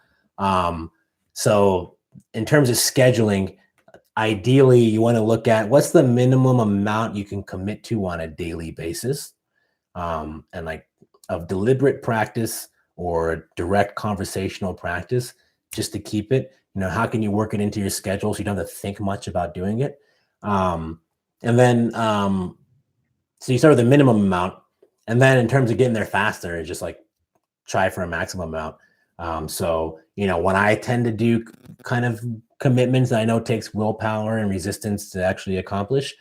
So in terms of scheduling, ideally you want to look at what's the minimum amount you can commit to on a daily basis, and like of deliberate practice or direct conversational practice, just to keep it. How can you work it into your schedule so you don't have to think much about doing it? And then, so you start with the minimum amount, and then in terms of getting there faster, just like try for a maximum amount. So, when I tend to do kind of commitments that I know takes willpower and resistance to actually accomplish,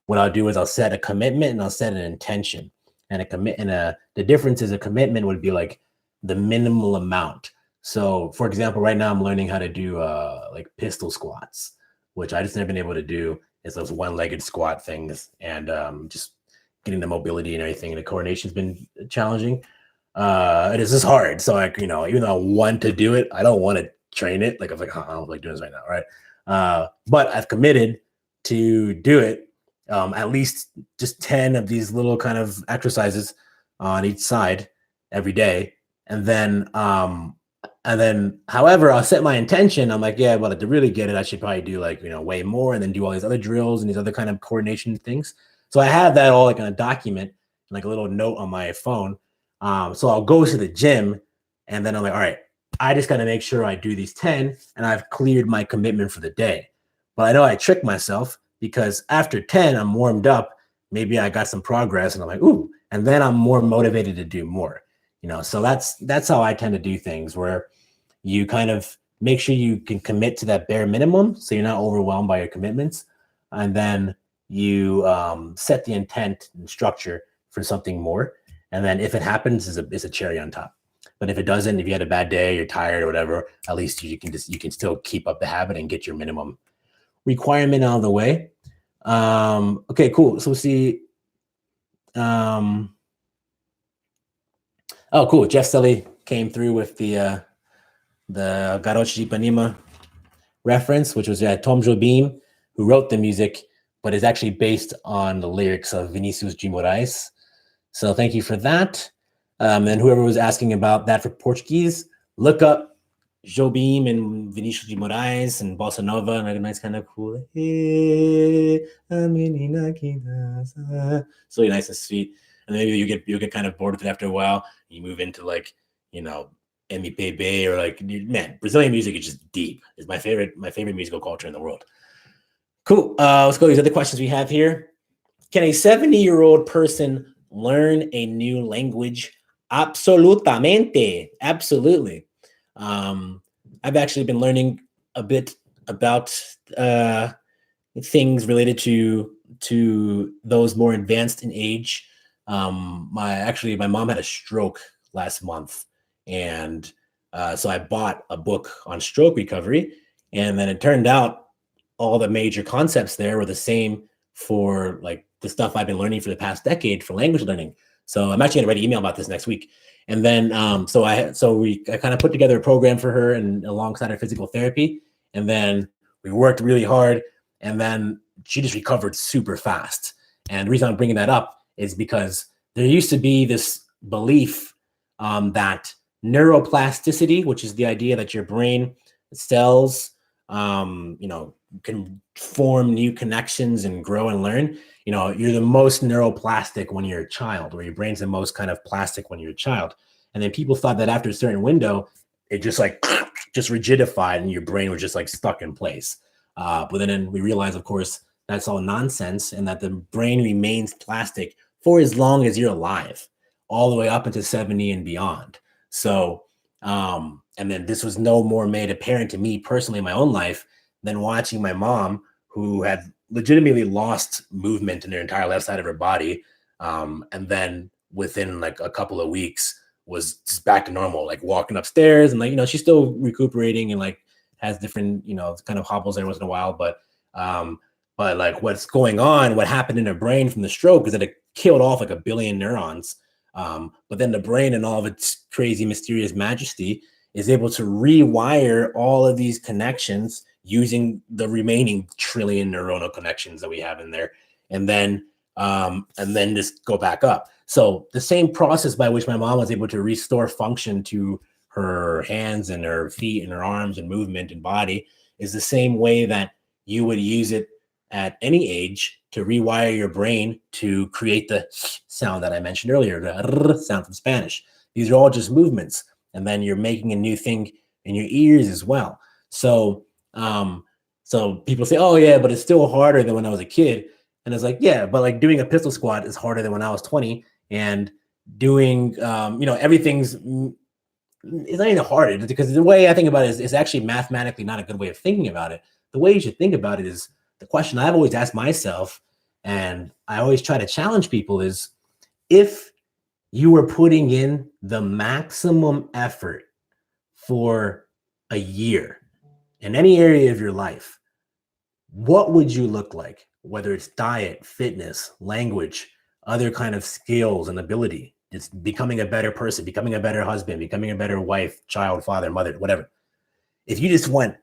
what I'll do is I'll set a commitment and I'll set an intention. And the difference is a commitment would be like the minimal amount. So, for example, right now I'm learning how to do like pistol squats, which I just never been able to do. It's those one-legged squat things, and just getting the mobility and everything. And the coordination's been challenging. It is just hard. So, like, even though I want to do it, I don't want to train it. Like, I'm like, I don't like doing this right now, right? But I've committed to do it. At least just 10 of these little kind of exercises on each side every day, and then however, I'll set my intention. I'm like, yeah, well, to really get it, I should probably do like, way more, and then do all these other drills and these other kind of coordination things. So I have that all like in a document, like a little note on my phone. So I'll go to the gym, and then I'm like, all right, I just got to make sure I do these 10 and I've cleared my commitment for the day. But I know I tricked myself, because after 10, I'm warmed up. Maybe I got some progress, and I'm like, ooh, and then I'm more motivated to do more. So that's how I tend to do things, where you kind of make sure you can commit to that bare minimum, so you're not overwhelmed by your commitments, and then you set the intent and structure for something more, and then if it happens, is a cherry on top. But if it doesn't, if you had a bad day, you're tired or whatever, at least you can still keep up the habit and get your minimum requirement out of the way. Okay, cool. So we'll see. Oh, cool. Jeff Sully came through with the Garoche de Ipanema reference, which was Tom Jobim, who wrote the music, but is actually based on the lyrics of Vinicius de Moraes. So thank you for that. And whoever was asking about that for Portuguese, look up Jobim and Vinicius de Moraes and Bossa Nova, and a nice kind of cool. It's really nice and sweet. And maybe you get kind of bored with it after a while. You move into like, MPB or like, man, Brazilian music is just deep. It's my favorite musical culture in the world. Cool. Let's go to these other questions we have here. Can a 70-year-old person learn a new language? Absolutamente. Absolutely. I've actually been learning a bit about things related to those more advanced in age. My mom had a stroke last month, and so I bought a book on stroke recovery, and then it turned out all the major concepts there were the same for like the stuff I've been learning for the past decade for language learning. So I'm actually gonna write an email about this next week. And then I kind of put together a program for her and alongside her physical therapy. And then we worked really hard, and then she just recovered super fast. And the reason I'm bringing that up is because there used to be this belief that neuroplasticity, which is the idea that your brain cells, can form new connections and grow and learn. You're the most neuroplastic when you're a child, or your brain's the most kind of plastic when you're a child. And then people thought that after a certain window, it just like just rigidified and your brain was just like stuck in place. But then we realized, of course, that's all nonsense, and that the brain remains plastic for as long as you're alive, all the way up into 70 and beyond. So, and then this was no more made apparent to me personally in my own life than watching my mom, who had legitimately lost movement in her entire left side of her body. And then within like a couple of weeks was just back to normal, like walking upstairs and like, she's still recuperating and like has different, kind of hobbles every once in a while. But like what's going on, what happened in her brain from the stroke is that it killed off like 1 billion neurons. But then the brain in all of its crazy, mysterious majesty is able to rewire all of these connections using the remaining trillion neuronal connections that we have in there, and then just go back up. So the same process by which my mom was able to restore function to her hands and her feet and her arms and movement and body is the same way that you would use it at any age to rewire your brain to create the sound that I mentioned earlier, the r sound from Spanish. These are all just movements, and then you're making a new thing in your ears as well. So people say, oh yeah, but it's still harder than when I was a kid. And it's like, yeah, but like doing a pistol squat is harder than when I was 20, and doing, everything's, it's not even harder, because the way I think about it is actually mathematically not a good way of thinking about it. The way you should think about it is the question I've always asked myself, and I always try to challenge people, is if you were putting in the maximum effort for a year in any area of your life, what would you look like? Whether it's diet, fitness, language, other kind of skills and ability, it's becoming a better person, becoming a better husband, becoming a better wife, child, father, mother, whatever. If you just went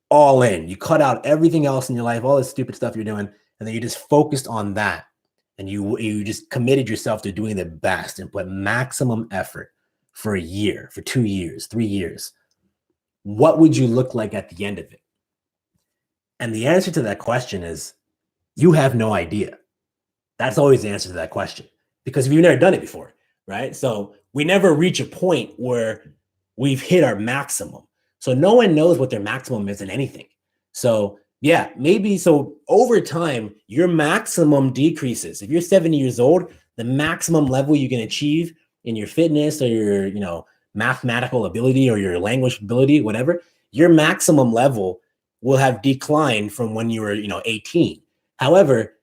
all in, you cut out everything else in your life, all the stupid stuff you're doing, and then you just focused on that, and you just committed yourself to doing the best and put maximum effort for a year, for 2 years, 3 years, what would you look like at the end of it? And the answer to that question is, you have no idea. That's always the answer to that question, because you've never done it before, right? So we never reach a point where we've hit our maximum. So no one knows what their maximum is in anything. So yeah, maybe so over time, your maximum decreases. If you're 70 years old, the maximum level you can achieve in your fitness or your, mathematical ability or your language ability, whatever, your maximum level will have declined from when you were, 18. However,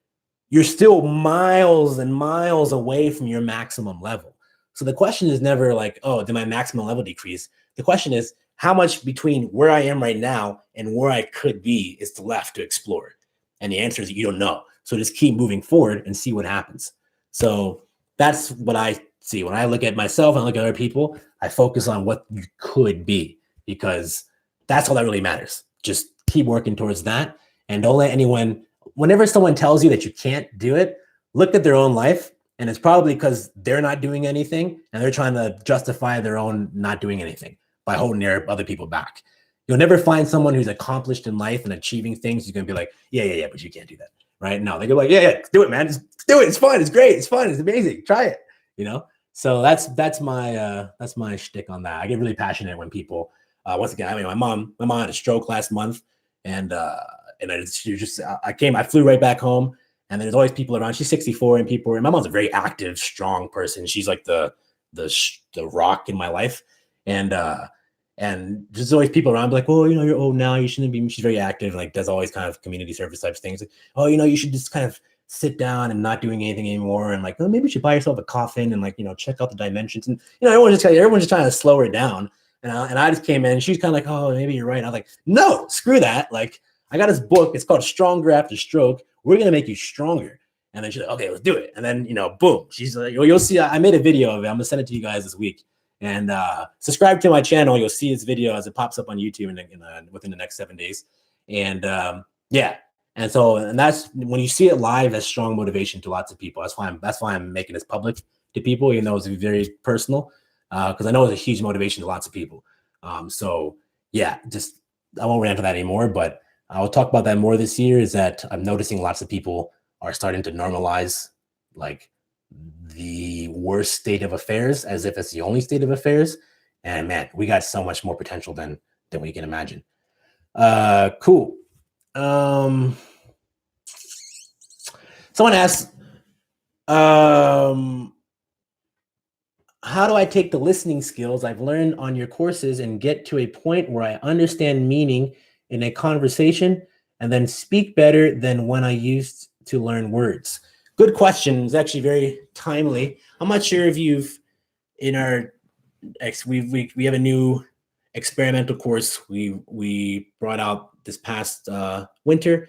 you're still miles and miles away from your maximum level. So the question is never like, oh, did my maximum level decrease? The question is, how much between where I am right now and where I could be is left to explore? And the answer is you don't know. So just keep moving forward and see what happens. So that's what I see. When I look at myself and I look at other people, I focus on what you could be, because that's all that really matters. Just keep working towards that. And don't let anyone, whenever someone tells you that you can't do it, look at their own life. And it's probably because they're not doing anything and they're trying to justify their own not doing anything by holding their other people back. You'll never find someone who's accomplished in life and achieving things who's going to be like, yeah, but you can't do that. Right? No, they go like, yeah, do it, man. Just do it. It's fun. It's great. It's fun. It's amazing. Try it. You know? So that's my shtick on that. I get really passionate when people, once again, I mean, my mom had a stroke last month, and I flew right back home, and there's always people around. She's 64, and my mom's a very active, strong person. She's like the rock in my life, and there's always people around like, well, you're old now, you shouldn't be. She's very active, like does always kind of community service types things. Like, oh, you should just kind of sit down and not doing anything anymore, and like, oh, maybe you should buy yourself a coffin and like, check out the dimensions. And everyone's just trying to slow her down. And I just came in, and she's kind of like, oh, maybe you're right. I was like, no, screw that. Like, I got this book. It's called Stronger After Stroke. We're going to make you stronger. And then she's like, okay, let's do it. And then, boom. She's like, you'll see, I made a video of it. I'm going to send it to you guys this week. And subscribe to my channel. You'll see this video as it pops up on YouTube within the next 7 days. And yeah. And that's when you see it live, that's strong motivation to lots of people. That's why I'm making this public to people, even though it's very personal. Because I know it's a huge motivation to lots of people. So yeah, I won't rant on that anymore, but I'll talk about that more this year. Is that I'm noticing lots of people are starting to normalize like the worst state of affairs as if it's the only state of affairs. And man, we got so much more potential than we can imagine. Cool. Someone asked, how do I take the listening skills I've learned on your courses and get to a point where I understand meaning in a conversation and then speak better than when I used to learn words? Good question. It's actually very timely. I'm not sure if we have a new experimental course we brought out this past winter,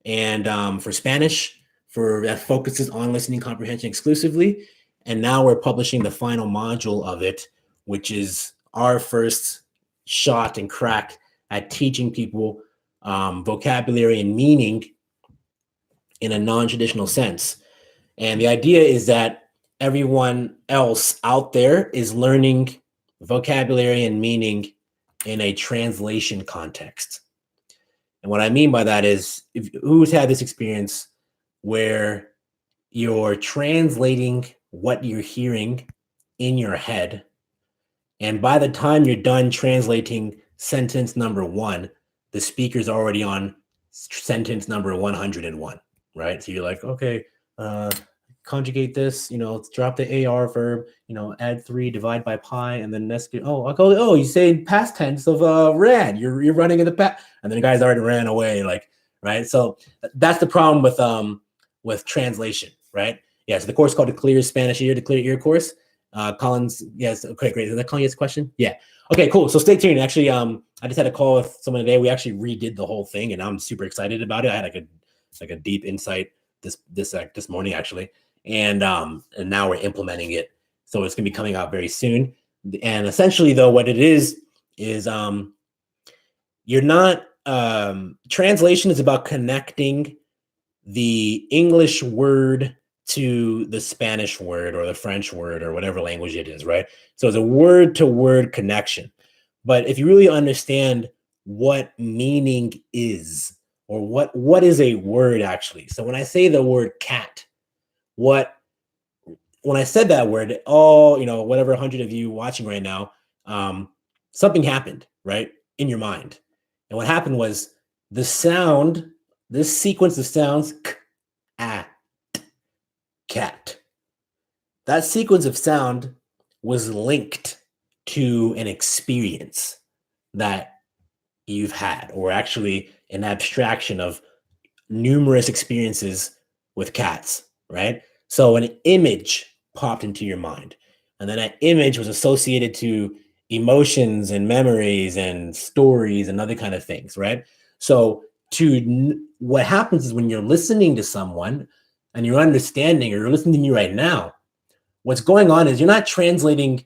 and for Spanish, that focuses on listening comprehension exclusively. And now we're publishing the final module of it, which is our first shot and crack at teaching people vocabulary and meaning in a non-traditional sense. And the idea is that everyone else out there is learning vocabulary and meaning in a translation context. And what I mean by that is, who's had this experience where you're translating what you're hearing in your head, and by the time you're done translating sentence number 1, the speaker's already on sentence number 101, right? So you're like, okay, conjugate this, drop the AR verb, add 3, divide by pi, and then next, you say past tense of ran, you're running in the past, and then the guy's already ran away, like, right? So that's the problem with translation, right? Yeah, so the course called the Clear Spanish Ear, the Clear Ear course. Collins, yes, okay, great. Is that calling you a question? Yeah. Okay, cool. So stay tuned. Actually, I just had a call with someone today. We actually redid the whole thing, and I'm super excited about it. I had like a deep insight this morning actually, and now we're implementing it. So it's gonna be coming out very soon. And essentially, though, what it is you're not translation is about connecting the English word to the Spanish word or the French word or whatever language it is, right? So it's a word-to-word connection. But if you really understand what meaning is, or what is a word actually. So when I say the word cat, when I said that word, whatever 100 of you watching right now, something happened, right, in your mind. And what happened was the sound, this sequence of sounds, cat. That sequence of sound was linked to an experience that you've had, or actually an abstraction of numerous experiences with cats, right? So an image popped into your mind. And then that image was associated to emotions and memories and stories and other kind of things, right? So what happens is when you're listening to someone and you're understanding, or you're listening to me right now, what's going on is you're not translating,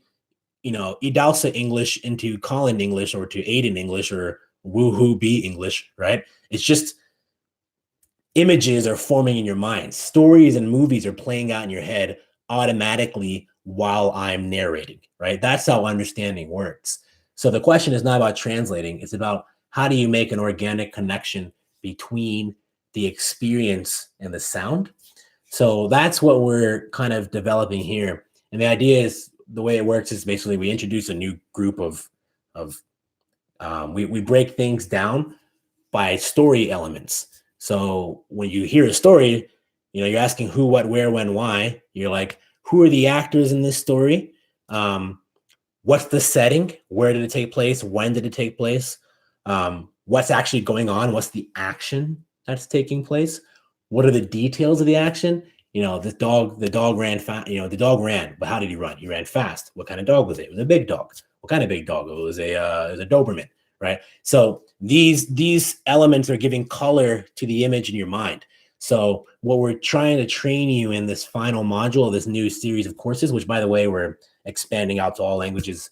Idahosa English into Colin English or to Aiden English or Woohoo B English, right? It's just images are forming in your mind. Stories and movies are playing out in your head automatically while I'm narrating, right? That's how understanding works. So the question is not about translating, it's about how do you make an organic connection between the experience and the sound. So that's what we're kind of developing here. And the idea is, the way it works is basically we introduce a new group of we break things down by story elements. So when you hear a story, you're asking who, what, where, when, why. You're like, who are the actors in this story? What's the setting? Where did it take place? When did it take place? What's actually going on? What's the action that's taking place? What are the details of the action? The dog ran fast. The dog ran, but how did he run? He ran fast. What kind of dog was it? It was a big dog. What kind of big dog? It was a Doberman, right? So these elements are giving color to the image in your mind. So what we're trying to train you in this final module of this new series of courses, which, by the way, we're expanding out to all languages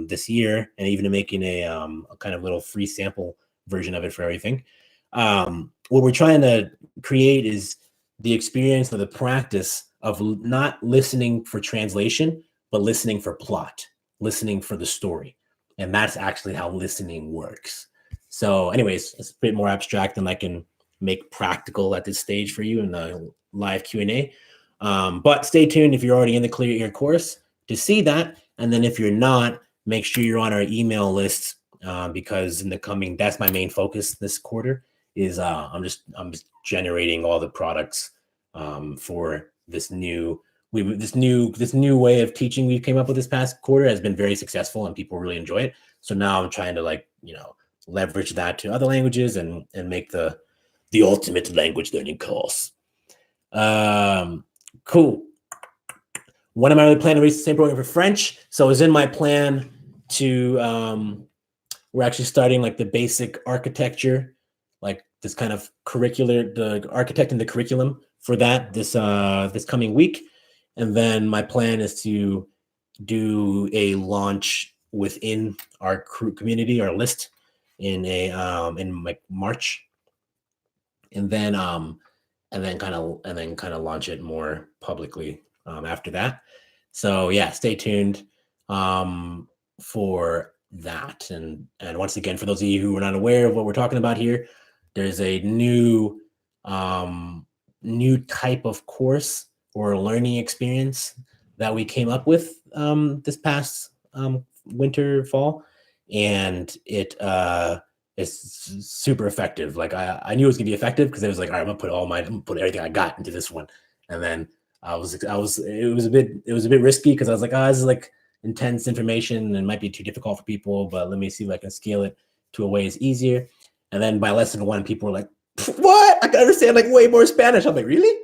this year, and even making a kind of little free sample version of it for everything. What we're trying to create is the experience or the practice of not listening for translation, but listening for plot, listening for the story. And that's actually how listening works. So anyways, it's a bit more abstract than I can make practical at this stage for you in the live Q&A. But stay tuned if you're already in the Clear Ear course to see that. And then if you're not, make sure you're on our email list because that's my main focus this quarter is I'm just generating all the products for this new way of teaching we came up with this past quarter. Has been very successful and people really enjoy it. So now I'm trying to leverage that to other languages and make the ultimate language learning course. Cool. When am I really planning to reach the same program for French? So it's in my plan to we're actually starting like the basic architecture, like this kind of the architecting the curriculum for that this coming week. And then my plan is to do a launch within our community, our list in like March. And then kind of launch it more publicly after that. So yeah, stay tuned for that. And once again, for those of you who are not aware of what we're talking about here, there's a new type of course or learning experience that we came up with this past winter, fall, and it's super effective. Like I knew it was gonna be effective because it was like, all right, I'm gonna put everything I got into this one. And then it was a bit risky because I was like, this is like intense information and it might be too difficult for people, but let me see if I can scale it to a way it's easier. And then by lesson 1, people were like, what? I can understand like way more Spanish. I'm like, really?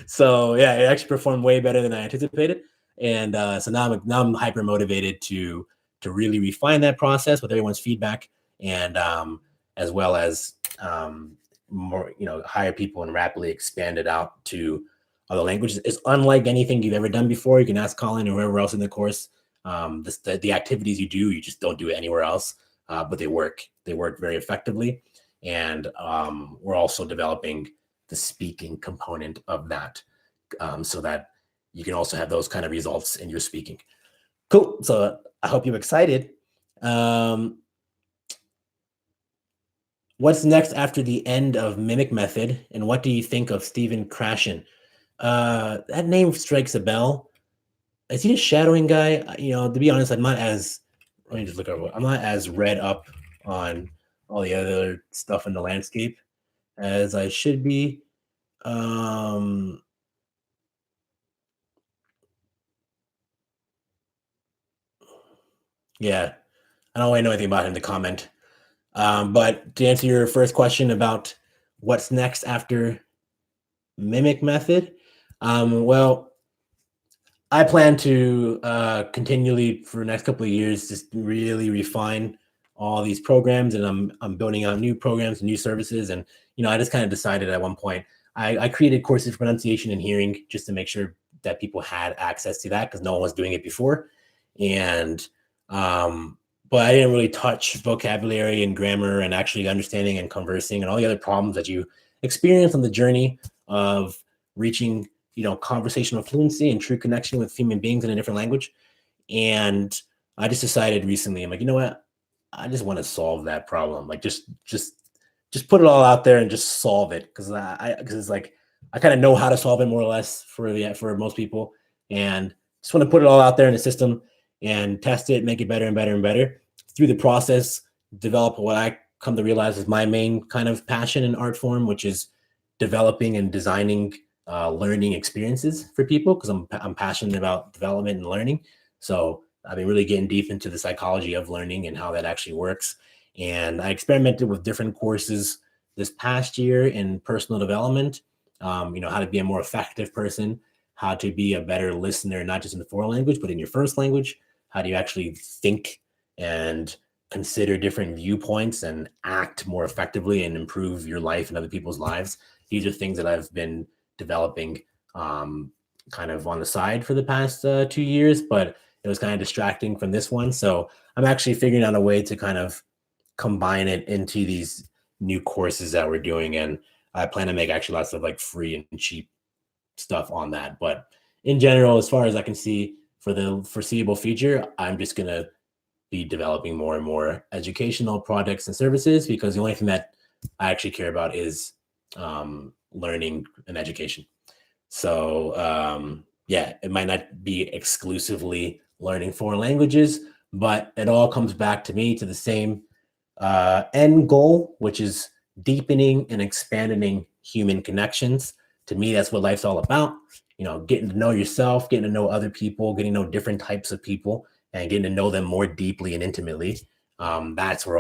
So yeah, it actually performed way better than I anticipated. And so now I'm hyper motivated to really refine that process with everyone's feedback, and as well as more, hire people and rapidly expand it out to other languages. It's unlike anything you've ever done before. You can ask Colin or whoever else in the course. The activities you do, you just don't do it anywhere else, but they work. They work very effectively. And we're also developing the speaking component of that so that you can also have those kind of results in your speaking. Cool. So I hope you're excited. What's next after the end of Mimic Method, and what do you think of Stephen Krashen? That name strikes a bell. Is he a shadowing guy? To be honest, let me just look over. I'm not as read up on all the other stuff in the landscape as I should be. Yeah, I don't really know anything about him to comment. But to answer your first question about what's next after Mimic Method, well, I plan to continually for the next couple of years just really refine all these programs, and I'm building out new programs and new services. And I just kind of decided at one point I created courses for pronunciation and hearing just to make sure that people had access to that because no one was doing it before. And but I didn't really touch vocabulary and grammar and actually understanding and conversing and all the other problems that you experience on the journey of reaching conversational fluency and true connection with human beings in a different language. And I just decided recently, I'm like, you know what? I just want to solve that problem. Like just put it all out there and just solve it. Because it's like I kind of know how to solve it more or less for most people. And just want to put it all out there in the system and test it, make it better and better and better. Through the process, develop what I come to realize is my main kind of passion and art form, which is developing and designing learning experiences for people because I'm passionate about development and learning. So I've been really getting deep into the psychology of learning and how that actually works. And I experimented with different courses this past year in personal development, how to be a more effective person, how to be a better listener, not just in the foreign language, but in your first language. How do you actually think and consider different viewpoints and act more effectively and improve your life and other people's lives? These are things that I've been developing kind of on the side for the past 2 years, but it was kind of distracting from this one. So I'm actually figuring out a way to kind of combine it into these new courses that we're doing. And I plan to make actually lots of like free and cheap stuff on that. But in general, as far as I can see for the foreseeable future, I'm just going to be developing more and more educational products and services because the only thing that I actually care about is learning and education. So yeah, it might not be exclusively learning foreign languages, but it all comes back to me to the same end goal, which is deepening and expanding human connections. To me, that's what life's all about. Getting to know yourself, getting to know other people, getting to know different types of people, and getting to know them more deeply and intimately. That's where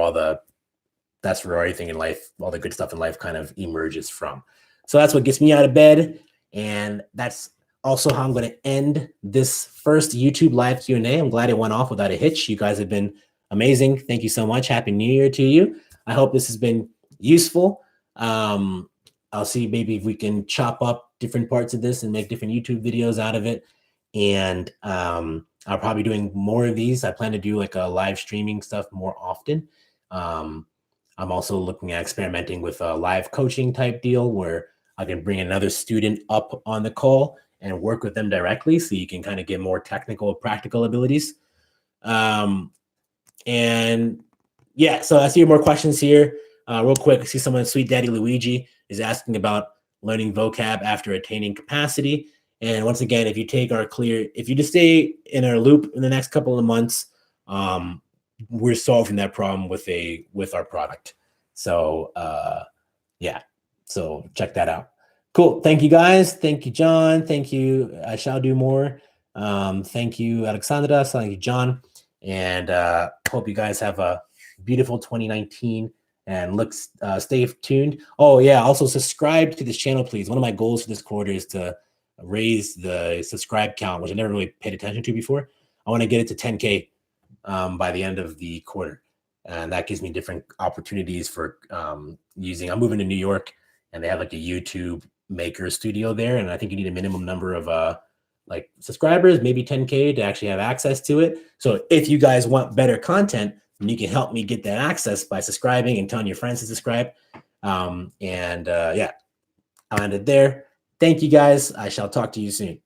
everything in life, all the good stuff in life kind of emerges from. So that's what gets me out of bed. And that's also how I'm going to end this first YouTube live Q&A. I'm glad it went off without a hitch. You guys have been amazing. Thank you so much. Happy New Year to you. I hope this has been useful. I'll see maybe if we can chop up different parts of this and make different YouTube videos out of it. And I'll probably be doing more of these. I plan to do like a live streaming stuff more often. I'm also looking at experimenting with a live coaching type deal where I can bring another student up on the call and work with them directly so you can kind of get more technical, practical abilities. And yeah, so I see more questions here. Real quick, I see someone, Sweet Daddy Luigi, is asking about learning vocab after attaining capacity. And once again, if you just stay in our loop in the next couple of months, we're solving that problem with our product. So yeah, so check that out. Cool. Thank you guys. Thank you, John. Thank you. I shall do more. Thank you, Alexandra. Thank you, John. And hope you guys have a beautiful 2019 and stay tuned. Oh yeah, also subscribe to this channel, please. One of my goals for this quarter is to raise the subscribe count, which I never really paid attention to before. I want to get it to 10K by the end of the quarter. And that gives me different opportunities for I'm moving to New York, and they have like a YouTube maker studio there. And I think you need a minimum number of like subscribers, maybe 10K to actually have access to it. So if you guys want better content, then you can help me get that access by subscribing and telling your friends to subscribe. Yeah, I'll end it there. Thank you guys. I shall talk to you soon.